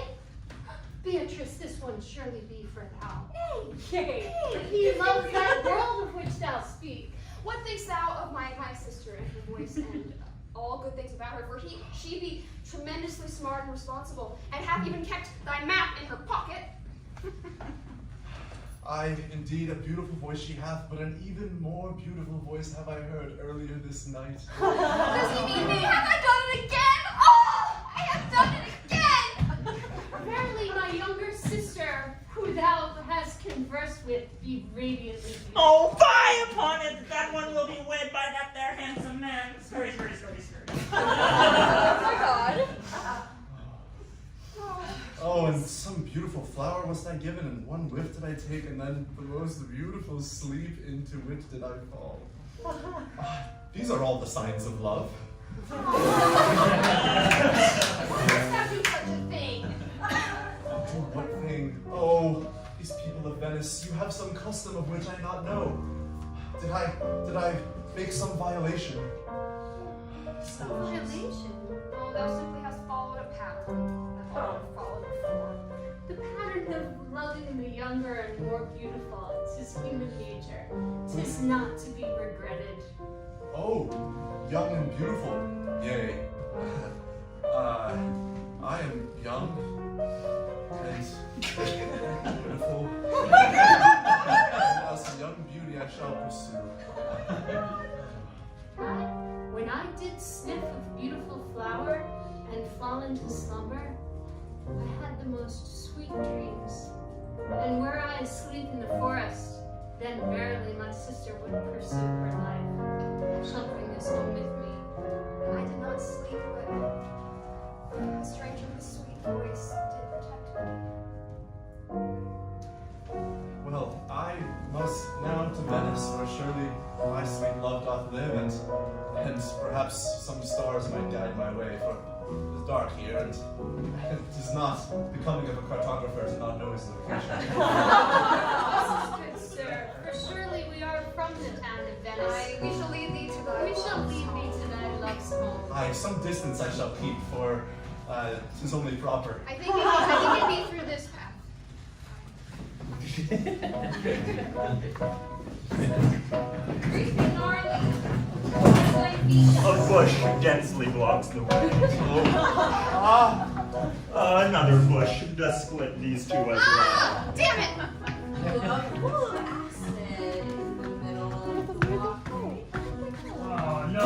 Speaker 11: Beatrice, this one surely be for thou. Yea, he loves that world of which thou speak.
Speaker 7: What thinkst thou of my sister and her voice, and all good things about her? For she be tremendously smart and responsible, and hath even kept thy map in her pocket.
Speaker 9: Aye, indeed, a beautiful voice she hath, but an even more beautiful voice have I heard earlier this night.
Speaker 7: Does he mean me? Have I done it again? Oh, I have done it again!
Speaker 11: Verily, my younger sister, who thou hast conversed with, be radiantly beautiful.
Speaker 14: Oh, fie upon it! That one will be wed by that there handsome man. Scurry.
Speaker 7: Oh my God.
Speaker 9: Oh, and some beautiful flower was I given, and one whiff did I take, and then the most beautiful sleep into which did I fall. These are all the signs of love.
Speaker 7: Why must thou do such a thing?
Speaker 9: What thing? Oh, these people of Venice, you have some custom of which I not know. Did I make some violation?
Speaker 11: Some violation.
Speaker 7: Oh, thou simply hast followed a pattern that I have followed before.
Speaker 11: The pattern of loving the younger and more beautiful. Tis human nature. 'Tis not to be regretted.
Speaker 9: Oh, young and beautiful. Yea. I am young and beautiful. And as a young beauty I shall pursue.
Speaker 11: When I did sniff of beautiful flower and fall into slumber, I had the most sweet dreams. And were I asleep in the forest, then verily my sister would pursue her life. I shall bring this home with me.
Speaker 7: I did not sleep, but a stranger with a sweet voice did protect me.
Speaker 9: Well, I must now to Venice, where surely my sweet love doth live, and perhaps some stars might guide my way, for it is dark here, and it is not becoming of a cartographer to not know his location.
Speaker 11: Good sir, for surely we are from the town of Venice.
Speaker 7: Aye, we shall lead thee to thy
Speaker 11: We shall lead thee to thy love's home.
Speaker 9: Aye, some distance I shall keep, for 'tis only proper.
Speaker 7: I think it be through this path. Great big gnarly.
Speaker 8: A bush densely blocks the way. Another bush does split these two as well.
Speaker 7: Ah! Damn it!
Speaker 13: Full of acid in the middle of the walk.
Speaker 10: Oh, no.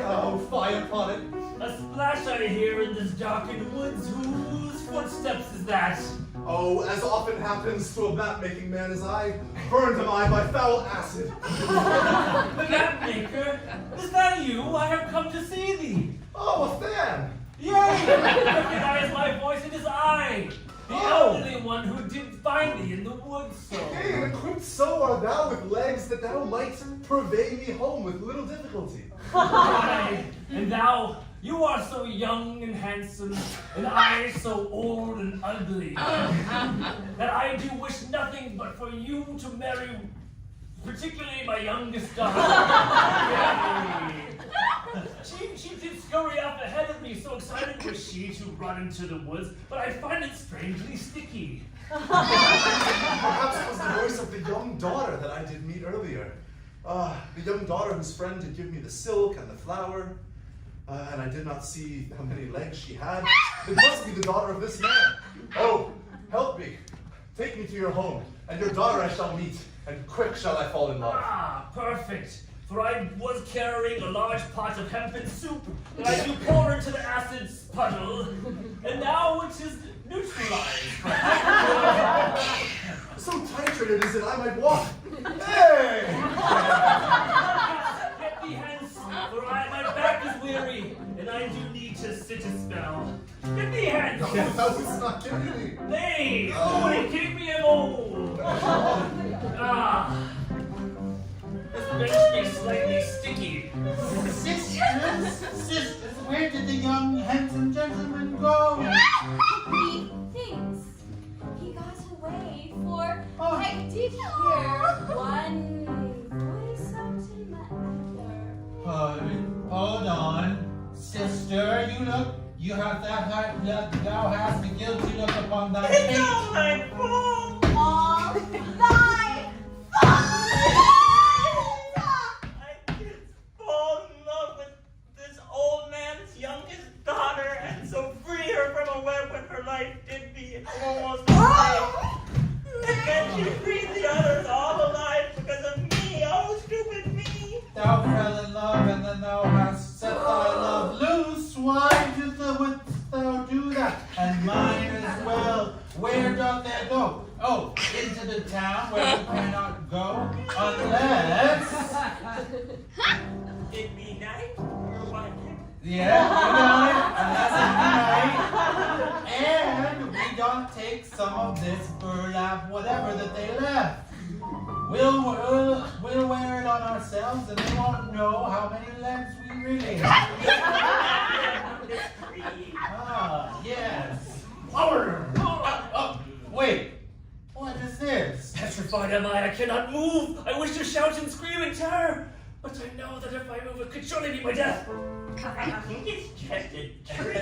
Speaker 9: Oh, fie upon it.
Speaker 10: A splash I hear in this darkened woods. Whose footsteps is that?
Speaker 9: Oh, as often happens to a map-making man as I, burned am I by foul acid.
Speaker 10: The map maker? Is that you? I have come to see thee.
Speaker 9: Oh, a fan!
Speaker 10: Yay! Recognize my voice, it is I! The only one who did find thee in the woods, so.
Speaker 9: Yea, and equipped so art thou with legs that thou might purvey me home with little difficulty.
Speaker 10: Aye, and thou, you are so young and handsome, and I so old and ugly, that I do wish nothing but for you to marry, particularly my youngest daughter. She did scurry up ahead of me, so excited was she to run into the woods, but I find it strangely sticky.
Speaker 9: Perhaps it was the voice of the young daughter that I did meet earlier. The young daughter whose friend did give me the silk and the flower, and I did not see how many legs she had. It must be the daughter of this man. Oh, help me. Take me to your home, and your daughter I shall meet, and quick shall I fall in love.
Speaker 10: Ah, perfect. For I was carrying a large pot of hempen soup that I do pour into the acid puddle, and now it is neutralized.
Speaker 9: So titrated is it I might walk. Hey!
Speaker 10: Get thee hence, for my back is weary, and I do need to sit a spell. Get thee hence!
Speaker 9: I was not kidding thee.
Speaker 10: Nay, only keep me old. Ah. This bench is slightly sticky.
Speaker 12: Sisters, where did the young handsome gentleman go?
Speaker 3: He thinks he got away, for I did hear one voice out in the ether.
Speaker 12: Hold on. Sister, you have thou hast the guilty look upon thy face.
Speaker 14: It's all my fault.
Speaker 3: All thy fault!
Speaker 14: I did fall in love with this old man's youngest daughter, and so free her from a web when her life did be almost
Speaker 3: Oh!
Speaker 14: and then she freed the others all alive because of me. Oh, stupid me!
Speaker 12: Thou fell in love, and then thou hast set thy love loose. Why wouldst thou do that? And mine as well. Where doth that go? Oh, into the town where you cannot go unless
Speaker 14: It be night or what?
Speaker 12: unless at night, and we don't take some of this burlap, whatever that they left. We'll wear it on ourselves, and they won't know how many legs we really have. Ah, yes. Wait. What is this?
Speaker 10: Petrified am I cannot move. I wish to shout and scream in terror, but I know that if I move, it could surely be my death.
Speaker 14: I think it's just a tree.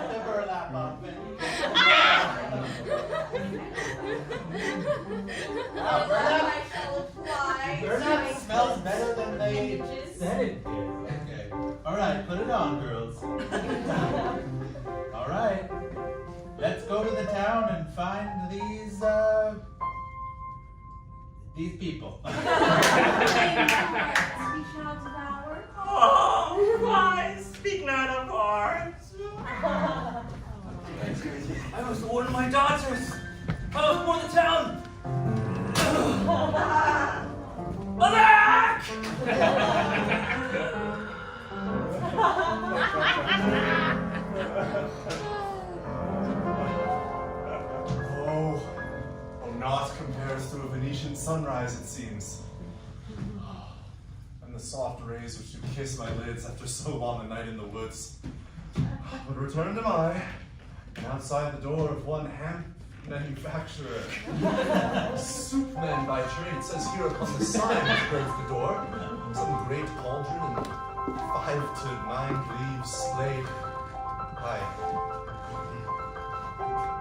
Speaker 12: The burlap off it. Burlap smells better than they said it did. Okay. Alright, put it on, girls. Alright. Let's go to the town and find these people.
Speaker 14: Oh, why speak not of hearts?
Speaker 10: I was one of my daughters. I was born in the town. Alack!
Speaker 9: Oh, naught compares to a Venetian sunrise, it seems. And the soft rays which do kiss my lids after so long a night in the woods. But returned am I, and outside the door of one hemp manufacturer. Soup man by trade, says here upon the sign which bears the door. Some great cauldron and 5 to 9 leaves splayed.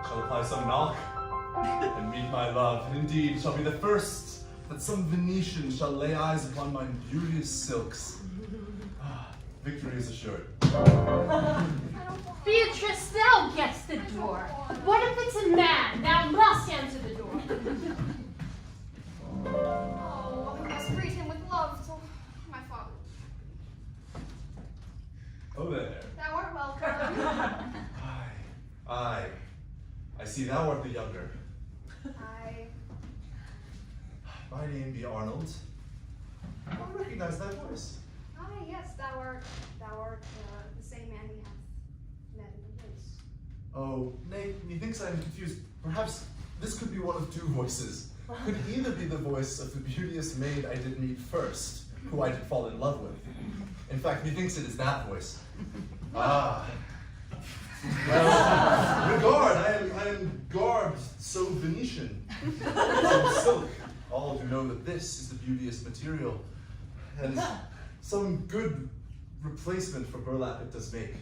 Speaker 9: Shall apply some knock and meet my love, and indeed shall be the first that some Venetian shall lay eyes upon my beauteous silks. Victory is assured.
Speaker 11: Beatrice, thou guessed the door. What if it's a man? Thou must answer the door.
Speaker 7: Oh, I must greet him with love to my father.
Speaker 9: Oh there.
Speaker 7: Thou art welcome.
Speaker 9: Aye. see thou art the younger.
Speaker 7: I.
Speaker 9: My name be Arnold. I recognize thy voice.
Speaker 7: Ah, yes, thou art the same man we have met in the woods.
Speaker 9: Oh, nay, methinks I am confused. Perhaps this could be one of two voices. Could either be the voice of the beauteous maid I did meet first, who I did fall in love with. In fact, methinks it is that voice. Ah. Well, regard, I am garbed so Venetian, so silk. All do know that this is the beauteous material, and some good replacement for burlap it does make.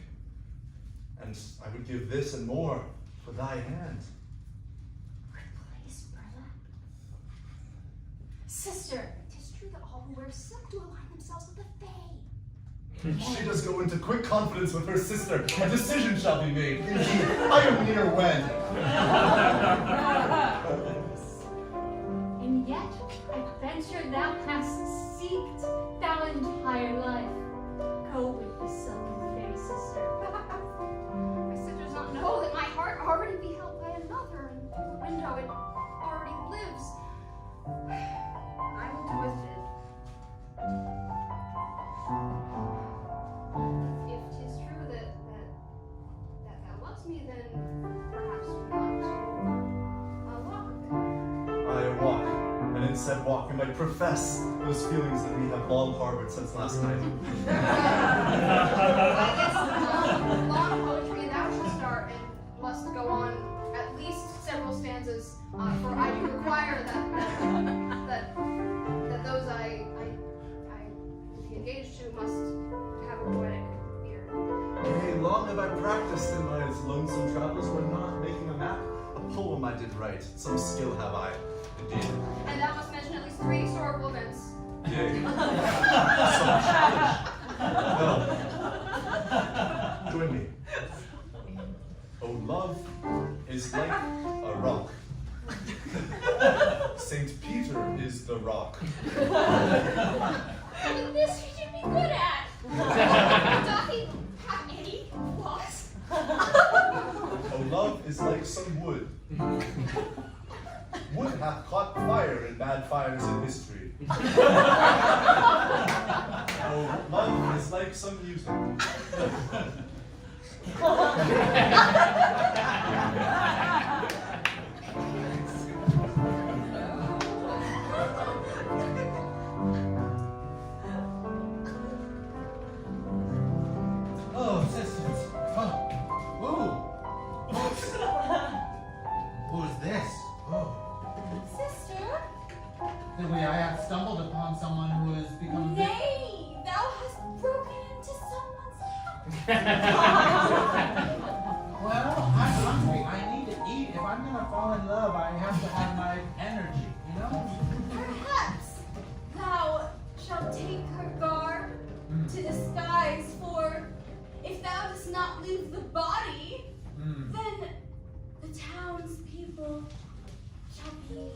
Speaker 9: And I would give this and more for thy hand.
Speaker 11: Replace burlap? Sister,
Speaker 7: It is true that all who wear silk do align themselves with the Fae.
Speaker 9: She does go into quick confidence with her sister. A decision shall be made. Indeed, I am near wed.
Speaker 11: and yet I venture thou hast seeked thou entire life. Go with the silken fair sister.
Speaker 7: My sister does not know that my heart already beheld by another, and through the window it already lives. I will do with it. If 'tis true that thou loves me, then perhaps we ought to walk a bit.
Speaker 9: I walk, and in said walk we might profess those feelings that we have long harbored since last night.
Speaker 7: I guess long poetry thou shalt start and must go on at least several stanzas, for I do require that those I be engaged to must have a poetic ear.
Speaker 9: Yea, long have I practiced in my lonesome travels when not making a map. A poem I did write, some skill have I, indeed.
Speaker 7: And thou must mention at least 3 historical events.
Speaker 9: Yea, some challenge. Well, join me. Oh, love is like a rock. Saint Peter is the rock.
Speaker 7: And this he should be good at. Doth he have any flaws?
Speaker 9: Oh, love is like some wood. Wood hath caught fire in bad fires in history. Oh, love is like some music.
Speaker 12: Oh, sisters. Oh. Who's this? Oh.
Speaker 3: Sister?
Speaker 12: The way I have stumbled upon someone who has become
Speaker 3: Nay, thou hast broken into someone's house.
Speaker 12: Well, I'm hungry. I need to eat. If I'm gonna fall in love, I have to have my energy, you know?
Speaker 3: Perhaps thou shalt take her garb to disguise, for if thou dost not leave the body, then the townspeople shall be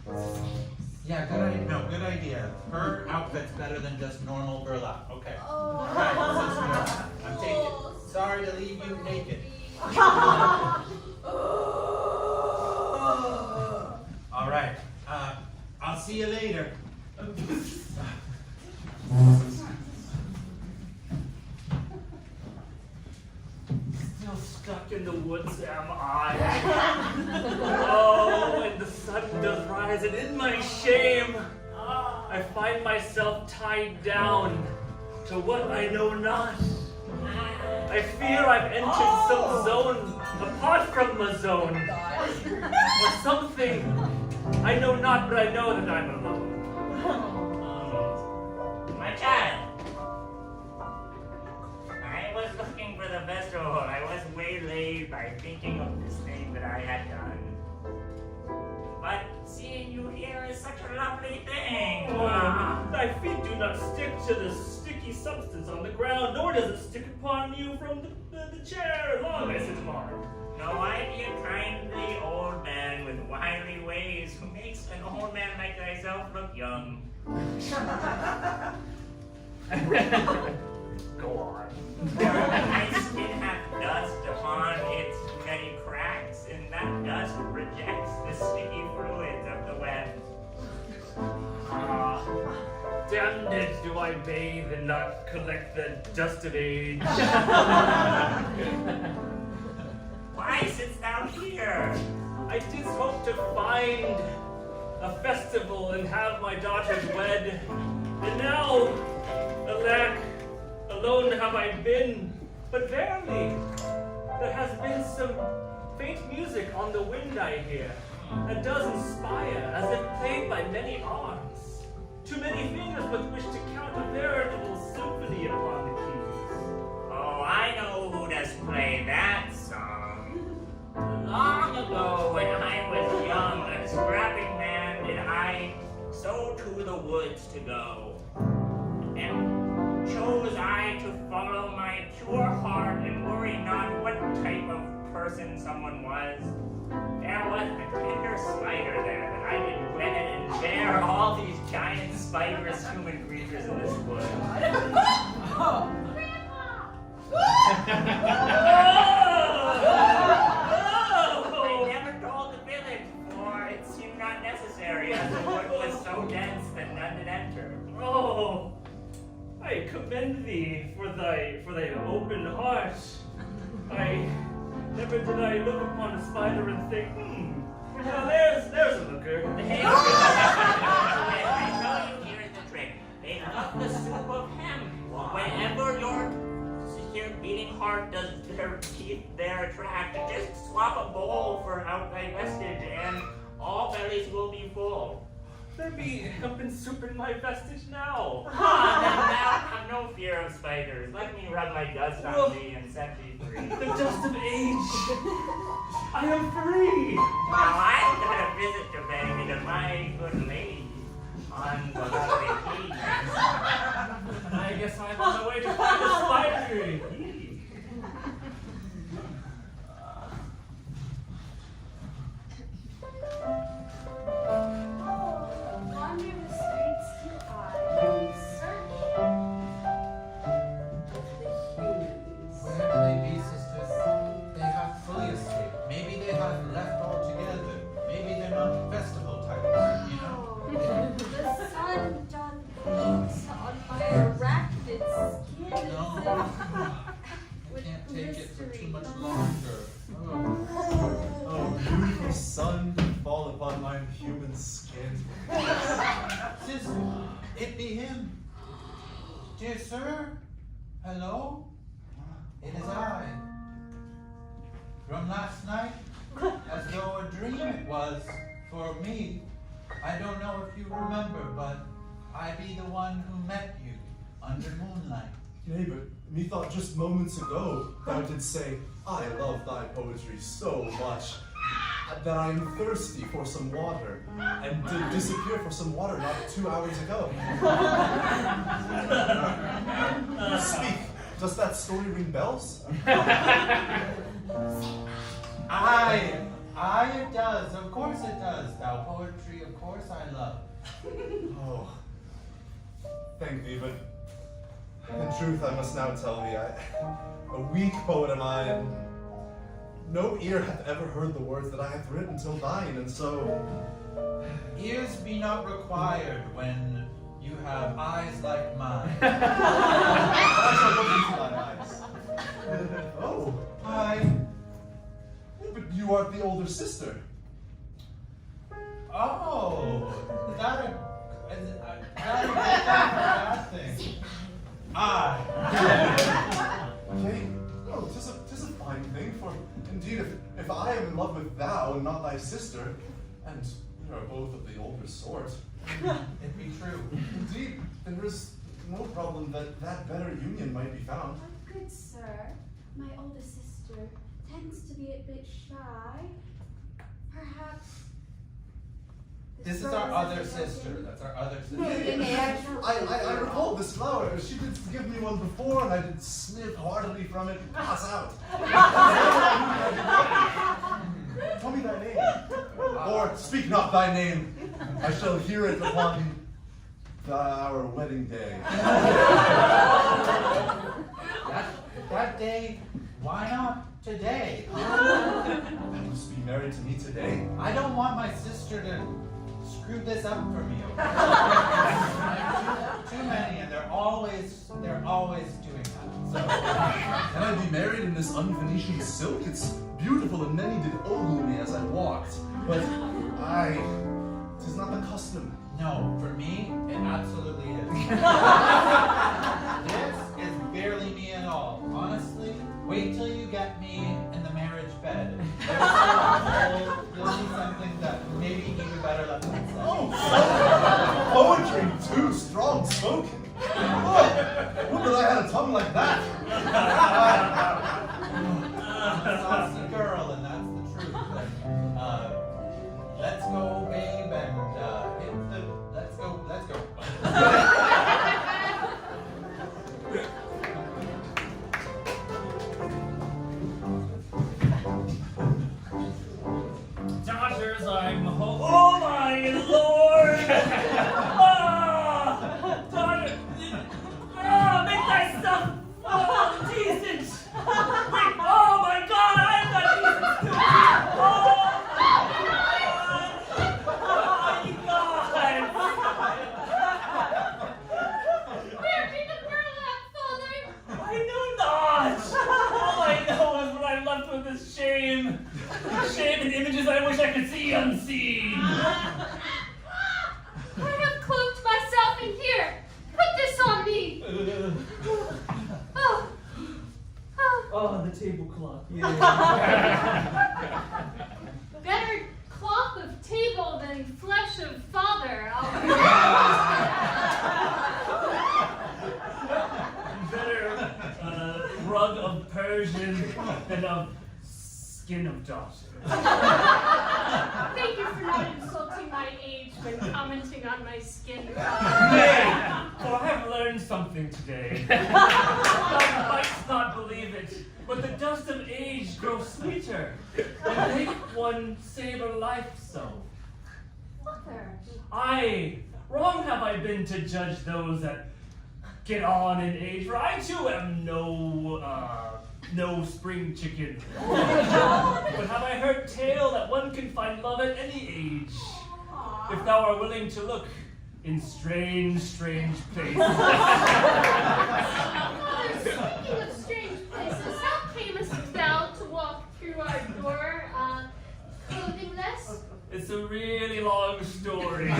Speaker 3: suspicious.
Speaker 12: Yeah, good idea. No, good idea. Her outfit's better than just normal burlap. Okay.
Speaker 3: Oh.
Speaker 12: All right, sister. I'm taking. Sorry to leave you naked. All right. I'll see you later.
Speaker 1: Still stuck in the woods am I. Oh, and the sun does rise, and in my shame, I find myself tied down to what I know not. I fear I've entered some zone apart from the zone, or something. I know not, but I know that I'm alone.
Speaker 14: My child. I was looking for the festival. I was waylaid by thinking of this thing that I had done. But seeing you here is such a lovely thing.
Speaker 1: Thy feet do not stick to the sticky substance on the ground, nor does it stick upon you from the chair long I sit upon.
Speaker 14: No, I be a kindly old man with wily ways who makes an old man like thyself look young.
Speaker 1: Go on.
Speaker 14: My skin hath dust upon its many cracks, and that
Speaker 10: minute do I bathe and not collect the dust of age.
Speaker 8: Why sitst thou here?
Speaker 10: I did hope to find a festival and have my daughters wed. And now, alack, alone have I been. But verily, there has been some faint music on the wind I hear, that does inspire, as if played by many arms. Too many fingers with which to count a veritable symphony upon the keys.
Speaker 8: Oh, I know who does play that song. Long ago, when I was young, a scrapping man, did I so to the woods to go. And chose I to follow my pure heart and worry not what type of person someone was. There was a tender spider there that I did wed and bear all these giant spiderous human creatures in this wood. I never told the village, for it seemed not necessary, as the wood was so dense that none did enter.
Speaker 10: Oh, I commend thee for thy open heart. Never did I look upon a spider and think, well, there's a looker.
Speaker 8: I tell you, here's the trick. They love the soup of hemp. Whenever your beating heart does keep their track, just swap a bowl for out thy vestige, and all bellies will be full.
Speaker 10: There be hempen soup in my vestige now.
Speaker 8: Then thou have no fear of spiders. Let me rub my dust on thee and set thee free.
Speaker 10: The dust of age. I am free.
Speaker 8: Now I've got a visit to pay me to my good lady on the lovely keys.
Speaker 10: I guess I'm on the way to find a spider.
Speaker 3: Wander the streets too high in search of the humans.
Speaker 12: Where do they be, sisters? They have fully escaped. Maybe they have left altogether. Maybe they're not festival types, you know?
Speaker 3: The sun doth beat on my arachnid skin.
Speaker 12: No.
Speaker 3: With
Speaker 12: Can't take it for
Speaker 3: mystery.
Speaker 12: too much longer.
Speaker 9: Oh, beautiful sun fall upon my human skin.
Speaker 12: Sister, it be him. Dear sir, hello? It is I. From last night, as though a dream it was for me. I don't know if you remember, but I be the one who met you under moonlight.
Speaker 9: Nay, but methought just moments ago thou didst say, I love thy poetry so much that I am thirsty for some water, and did disappear for some water not 2 hours ago. Speak, does that story ring bells?
Speaker 12: Aye, it does. Of course it does. Thou poetry, of course I love.
Speaker 9: Oh, thank thee, but in truth I must now tell thee, a weak poet am I, and no ear hath ever heard the words that I have written till thine, and so...
Speaker 12: Ears be not required when you have eyes like mine.
Speaker 9: I shall look into thine eyes. Oh, but you are the older sister.
Speaker 12: Oh, that a bad thing. Aye.
Speaker 9: Yea, no, 'tis a fine thing, for indeed if I am in love with thou and not thy sister, and we are both of the older sort,
Speaker 12: It be true.
Speaker 9: indeed there is no problem that better union might be found.
Speaker 3: Good sir, my older sister tends to be a bit shy. Perhaps.
Speaker 12: This is our other sister. That's our other sister.
Speaker 9: I recall this flower. She did give me one before, and I did sniff heartily from it and pass out. Tell me thy name. Or speak not thy name. I shall hear it upon our wedding day.
Speaker 12: That day, why not today?
Speaker 9: Thou must be married to me today.
Speaker 12: I don't want my sister to screwed this up for me. Too many, and they're always doing that. So.
Speaker 9: Can I be married in this un-Venetian silk? It's beautiful, and many did ogle me as I walked. But tis not the custom.
Speaker 12: No, for me, it absolutely is. This is barely me at all. Honestly, wait till you get me in the marriage bed. You'll see something that maybe even better left unsaid.
Speaker 9: Oh, poetry too, strong spoken. Would that I had a tongue like that.
Speaker 12: Saucy girl, and that's the truth. And, let's go, babe, and let's go.
Speaker 10: Daughters, I'm home. Oh my lord! Daughter! Make thyself decent! Wait, oh my god, I'm not decent too! Oh my god!
Speaker 11: Where did the burlap, Father?
Speaker 10: I know not! All I know is what I'm left with is shame. Shame and images I wish I could see unseen.
Speaker 11: I have cloaked myself in here. Put this on me.
Speaker 10: Oh, the tablecloth. Yeah.
Speaker 11: Better cloth of table than flesh of father.
Speaker 10: Better rug of Persian than a skin of daughter.
Speaker 11: Thank you for not insulting my age when commenting on my skin.
Speaker 10: Nay, for I have learned something today. Thou mightst not believe it, but the dust of age grows sweeter, and make one savor life so.
Speaker 11: Father.
Speaker 10: Aye, wrong have I been to judge those that get on in age, for I too am no spring chicken. But have I heard tale that one can find love at any age, if thou are willing to look in strange places.
Speaker 11: Father, speaking of strange places, how camest thou to walk through our door, clothingless?
Speaker 10: It's a really long story.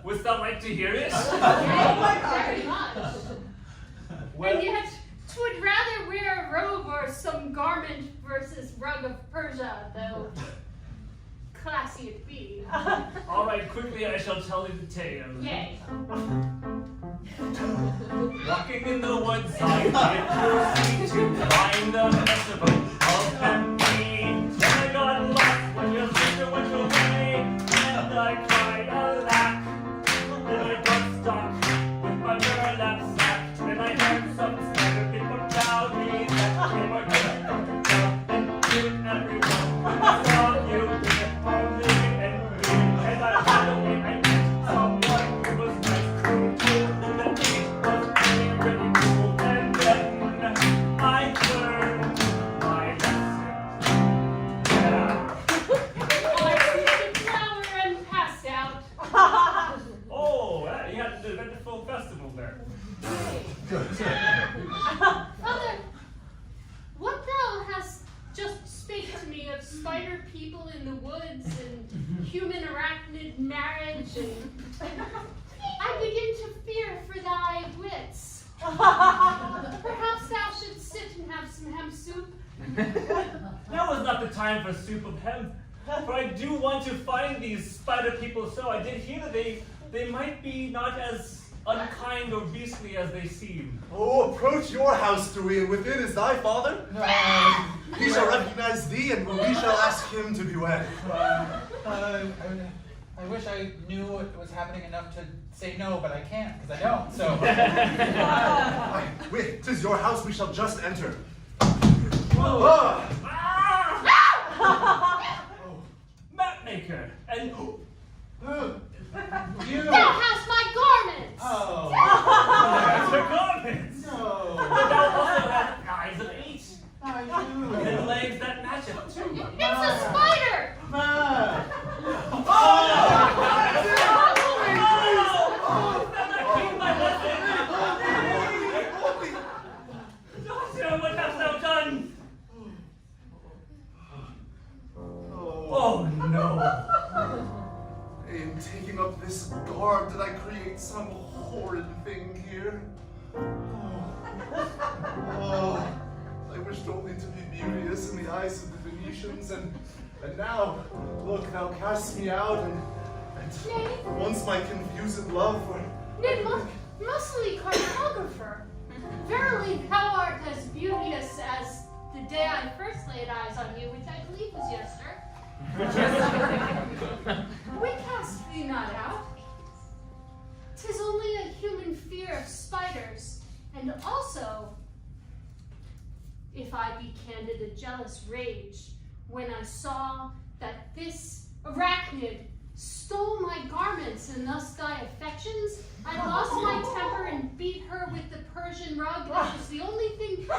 Speaker 10: Wouldst thou like to hear it?
Speaker 11: Very much. And yet, 'twould rather wear a robe or some garment versus rug of Persia, though classy it be.
Speaker 10: All right, quickly I shall tell thee the tale.
Speaker 11: Yay.
Speaker 10: Walking in the woods, I did proceed to find the festival of Campaign. Then I got lost when your sister went away, and I cried alack. Then I got stuck with my burlap sack, and I heard some spider people tell me that they were going to come and kill everyone. When I saw you, they called me and me, and I ran away. I met someone who was nice to do, and the beat was really cool. And then I learned my lesson. Yeah.
Speaker 11: I sniffed a flower and passed out.
Speaker 10: Oh, you had to do the full festival there.
Speaker 11: Father, what thou hast just spake to me of spider people in the woods and human arachnid marriage, and I begin to fear for thy wits. Perhaps thou shouldst sit and have some hemp soup.
Speaker 10: Now is not the time for soup of hemp, for I do want to find these spider people, so I did hear that they might be not as unkind or beastly as they seem.
Speaker 9: Oh, approach your house, Dewey, and within is thy father. He shall recognize thee, and we shall ask him to be wed.
Speaker 12: I wish I knew it was happening enough to say no, but I can't, because I don't, so.
Speaker 9: Aye, wait, 'tis your house, we shall just enter.
Speaker 10: Mapmaker, and
Speaker 12: You!
Speaker 11: Thou hast my garments!
Speaker 12: Oh.
Speaker 10: there's your garments.
Speaker 12: No.
Speaker 10: But thou also hast eyes of 8,
Speaker 12: I do.
Speaker 10: and legs that match it too.
Speaker 11: It's a spider!
Speaker 12: Ma.
Speaker 10: Oh,
Speaker 9: temptations, and now, look, thou cast me out, and once my confused love for...
Speaker 11: Muscly cartographer, verily thou art as beauteous as the day I first laid eyes on you, which I believe was yester. We cast thee not out. 'Tis only a human fear of spiders, and also, if I be candid, a jealous rage when I saw that this arachnid stole my garments and thus thy affections. I lost my temper and beat her with the Persian rug. That was the only thing.
Speaker 7: I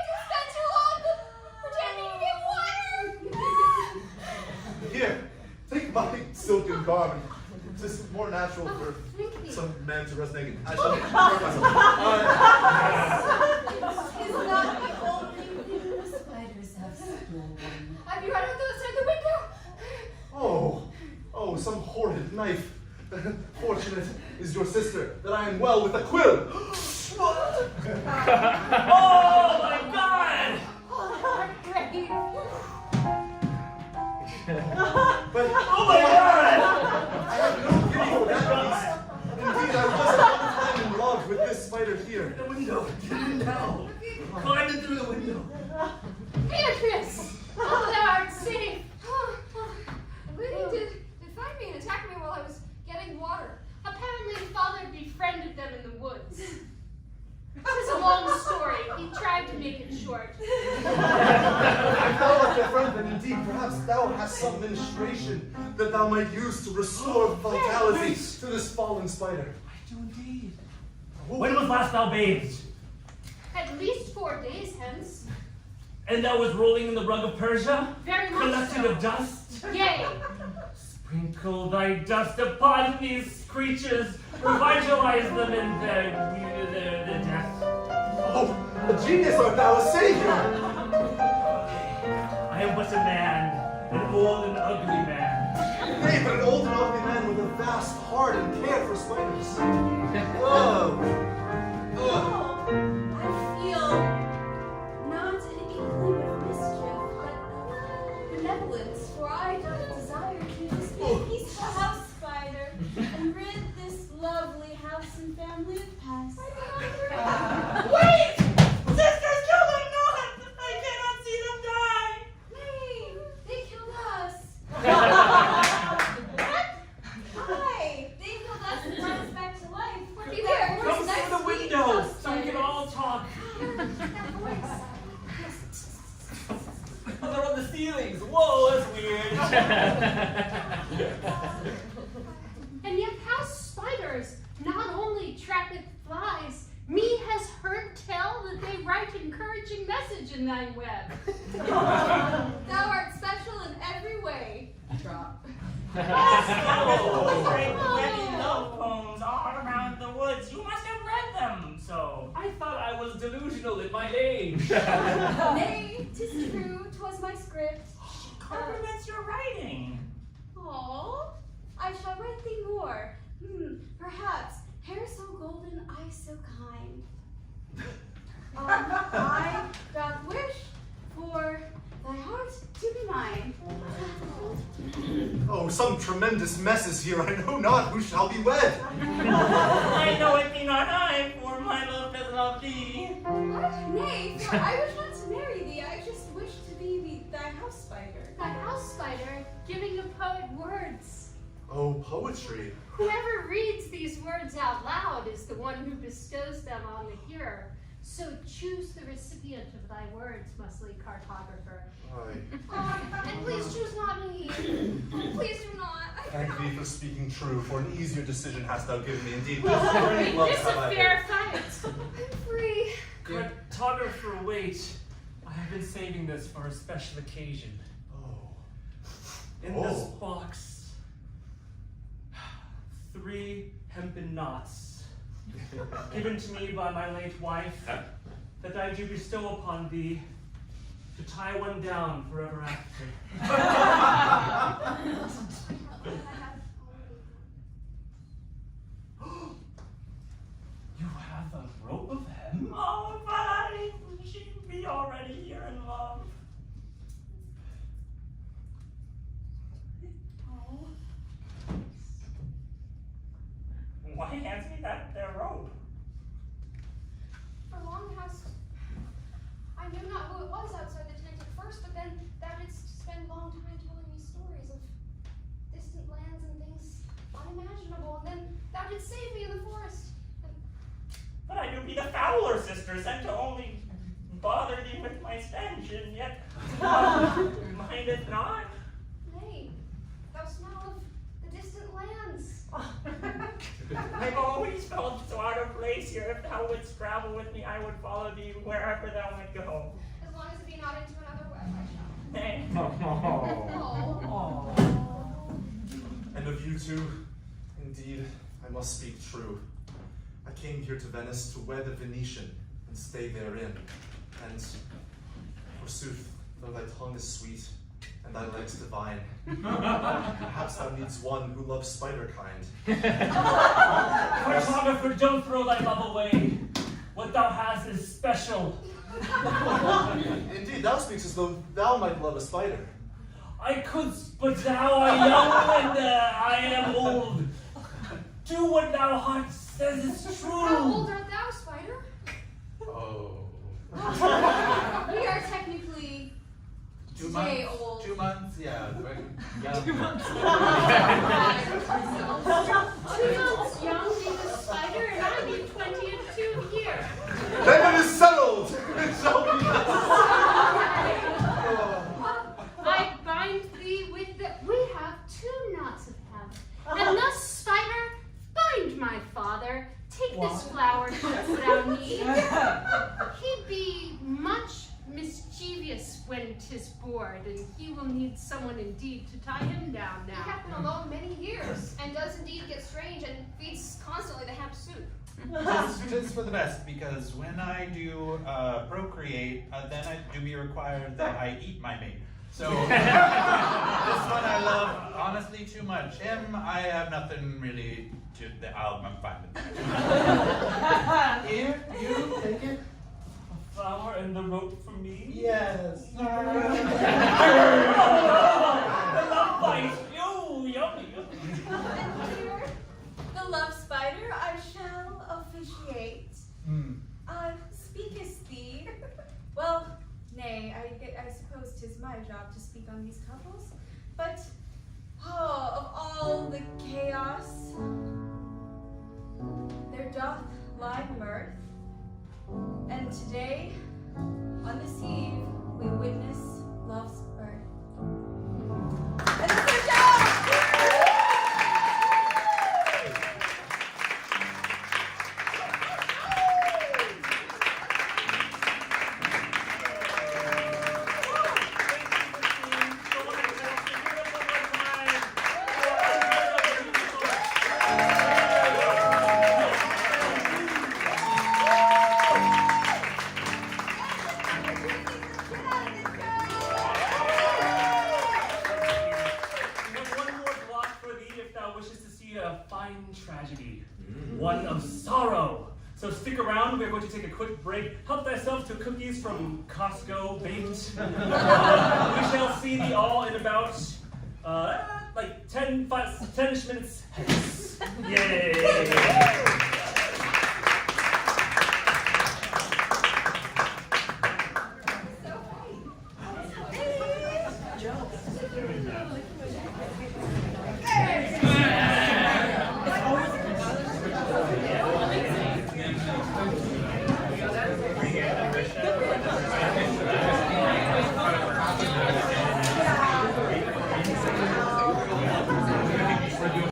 Speaker 7: just spent too long pretending to get water.
Speaker 9: Here, take my silken garment. This is more natural for some man to rest naked. I shall burn myself.
Speaker 3: Is not the only thing the spiders have stolen.
Speaker 7: Have you run out outside the window?
Speaker 9: Oh, some horrid knife. Fortunate is your sister that I am well with a quill.
Speaker 10: Oh my God!
Speaker 9: But
Speaker 10: Oh my God!
Speaker 9: I have no pity for that beast. Indeed, I was at one time in love with this spider here.
Speaker 10: The window. Get in now. Climb in through the window.
Speaker 11: Beatrice! Oh, thou art safe.
Speaker 7: Lady did find me and attack me while I was getting water.
Speaker 11: Apparently, father befriended them in the woods. It's a long story. He tried to make it short.
Speaker 9: If thou art their friend, then indeed perhaps thou hast some ministration that thou might use to restore vitality to this fallen spider.
Speaker 10: I do indeed. When was last thou bathed?
Speaker 11: At least 4 days hence.
Speaker 10: And thou was rolling in the rug of Persia?
Speaker 11: Very much
Speaker 10: Collected
Speaker 11: so.
Speaker 10: of dust?
Speaker 11: Yea.
Speaker 10: Sprinkle thy dust upon these creatures. Revitalize them in their death.
Speaker 9: Oh, a genius art thou, a savior!
Speaker 10: I am but a man, an old and ugly man.
Speaker 9: Nay, but an old and ugly man with a vast heart and care for spiders. Oh.
Speaker 3: I feel not an inkling of mischief, but benevolence, for I desire to just be a peaceful house spider and rid this lovely house and family of pests.
Speaker 14: Wait! Sisters, kill them not! I cannot see them die!
Speaker 3: Nay, they killed us. Hi, they killed us and brought us back to life.
Speaker 7: Be there.
Speaker 10: Come through the window so we can all talk. Oh, they're on the ceilings. Whoa, that's weird.
Speaker 11: And yet house spiders not only traffic flies, me has heard tell that they write encouraging message in thy web.
Speaker 3: Thou art special in every way. Drop.
Speaker 14: Great wedding love poems all around the woods. You must have read them, so.
Speaker 10: I thought I was delusional at my age.
Speaker 3: Nay, 'tis true, 'twas my script.
Speaker 14: Compliments your writing.
Speaker 3: Aw, I shall write thee more. Perhaps hair so golden, eyes so kind. I doth wish for thy heart to be mine.
Speaker 9: Oh, some tremendous mess is here. I know not who shall be wed.
Speaker 14: I know it be not I, for my love does love thee.
Speaker 3: What? Nay, for I wish not to marry thee. I just wish to be thy house spider.
Speaker 11: Thy house spider giving a poet words.
Speaker 9: Oh, poetry.
Speaker 11: Whoever reads these words out loud is the one who bestows them on the hearer. So choose the recipient of thy words, Muscly cartographer.
Speaker 9: Aye.
Speaker 7: And please choose not me. Please do not.
Speaker 9: Thank thee for speaking true, for an easier decision hast thou given me indeed. This great love
Speaker 11: It's
Speaker 9: have
Speaker 11: a
Speaker 9: I
Speaker 11: fair
Speaker 9: had.
Speaker 11: fight.
Speaker 7: I'm free.
Speaker 1: Cartographer, wait. I have been saving this for a special occasion.
Speaker 9: Oh.
Speaker 1: In this box, 3 hempen knots, given to me by my late wife, that I do bestow upon thee, to tie one down forever after.
Speaker 7: save me in the forest.
Speaker 14: But I do be the Fowler sister, sent to only bother thee with my stench, and yet mindeth not.
Speaker 7: Nay, thou smell of the distant lands.
Speaker 14: I've always felt so out of place here. If thou wouldst travel with me, I would follow thee wherever thou might go.
Speaker 7: As long as it be not into another web, I shall.
Speaker 14: Nay.
Speaker 7: Oh.
Speaker 9: And of you two, indeed, I must speak true. I came here to Venice to wed a Venetian and stay therein. And forsooth, though thy tongue is sweet and thy legs divine, perhaps thou needst one who loves spider kind.
Speaker 10: Photographer, don't throw thy love away. What thou hast is special.
Speaker 9: Indeed, thou speakst as though thou might love a spider.
Speaker 10: I could, but thou art young and I am old. Do what thou heart says is true.
Speaker 7: How old art thou, Spider?
Speaker 9: Oh.
Speaker 3: We are technically
Speaker 12: 2
Speaker 3: day
Speaker 12: months.
Speaker 3: old.
Speaker 12: 2 months, yeah. Yeah.
Speaker 11: 2 months young being a spider, and I be 20 and 2 years.
Speaker 9: Then it is settled! It shall be
Speaker 11: I bind thee with the. We have 2 knots of hemp, and thus, spider, bind my father. Take this flower shouldst thou need. He be much mischievous when 'tis bored, and he will need someone indeed to tie him down
Speaker 7: He
Speaker 11: now.
Speaker 7: hath been alone many years, and does indeed get strange, and feeds constantly the hemp soup.
Speaker 12: Tis for the best, because when I do procreate, then I do be required that I eat my mate. So this one I love honestly too much. Him, I have nothing really to. I'm fine with that. Here, you take it.
Speaker 10: A flower and the rope for me?
Speaker 12: Yes.
Speaker 10: The love bite. Ew, yummy.
Speaker 3: Here, the love spider, I shall officiate. Speakest thee? Well, nay, I suppose 'tis my job to speak on these couples. But, of all the chaos, there doth lie mirth. And today, on this eve, we witness love's birth. And that's our job!
Speaker 10: One of sorrow. So stick around, we're going to take a quick break. Help thyself to cookies from Costco baked. We shall see thee all in about like 10-ish minutes. Yay!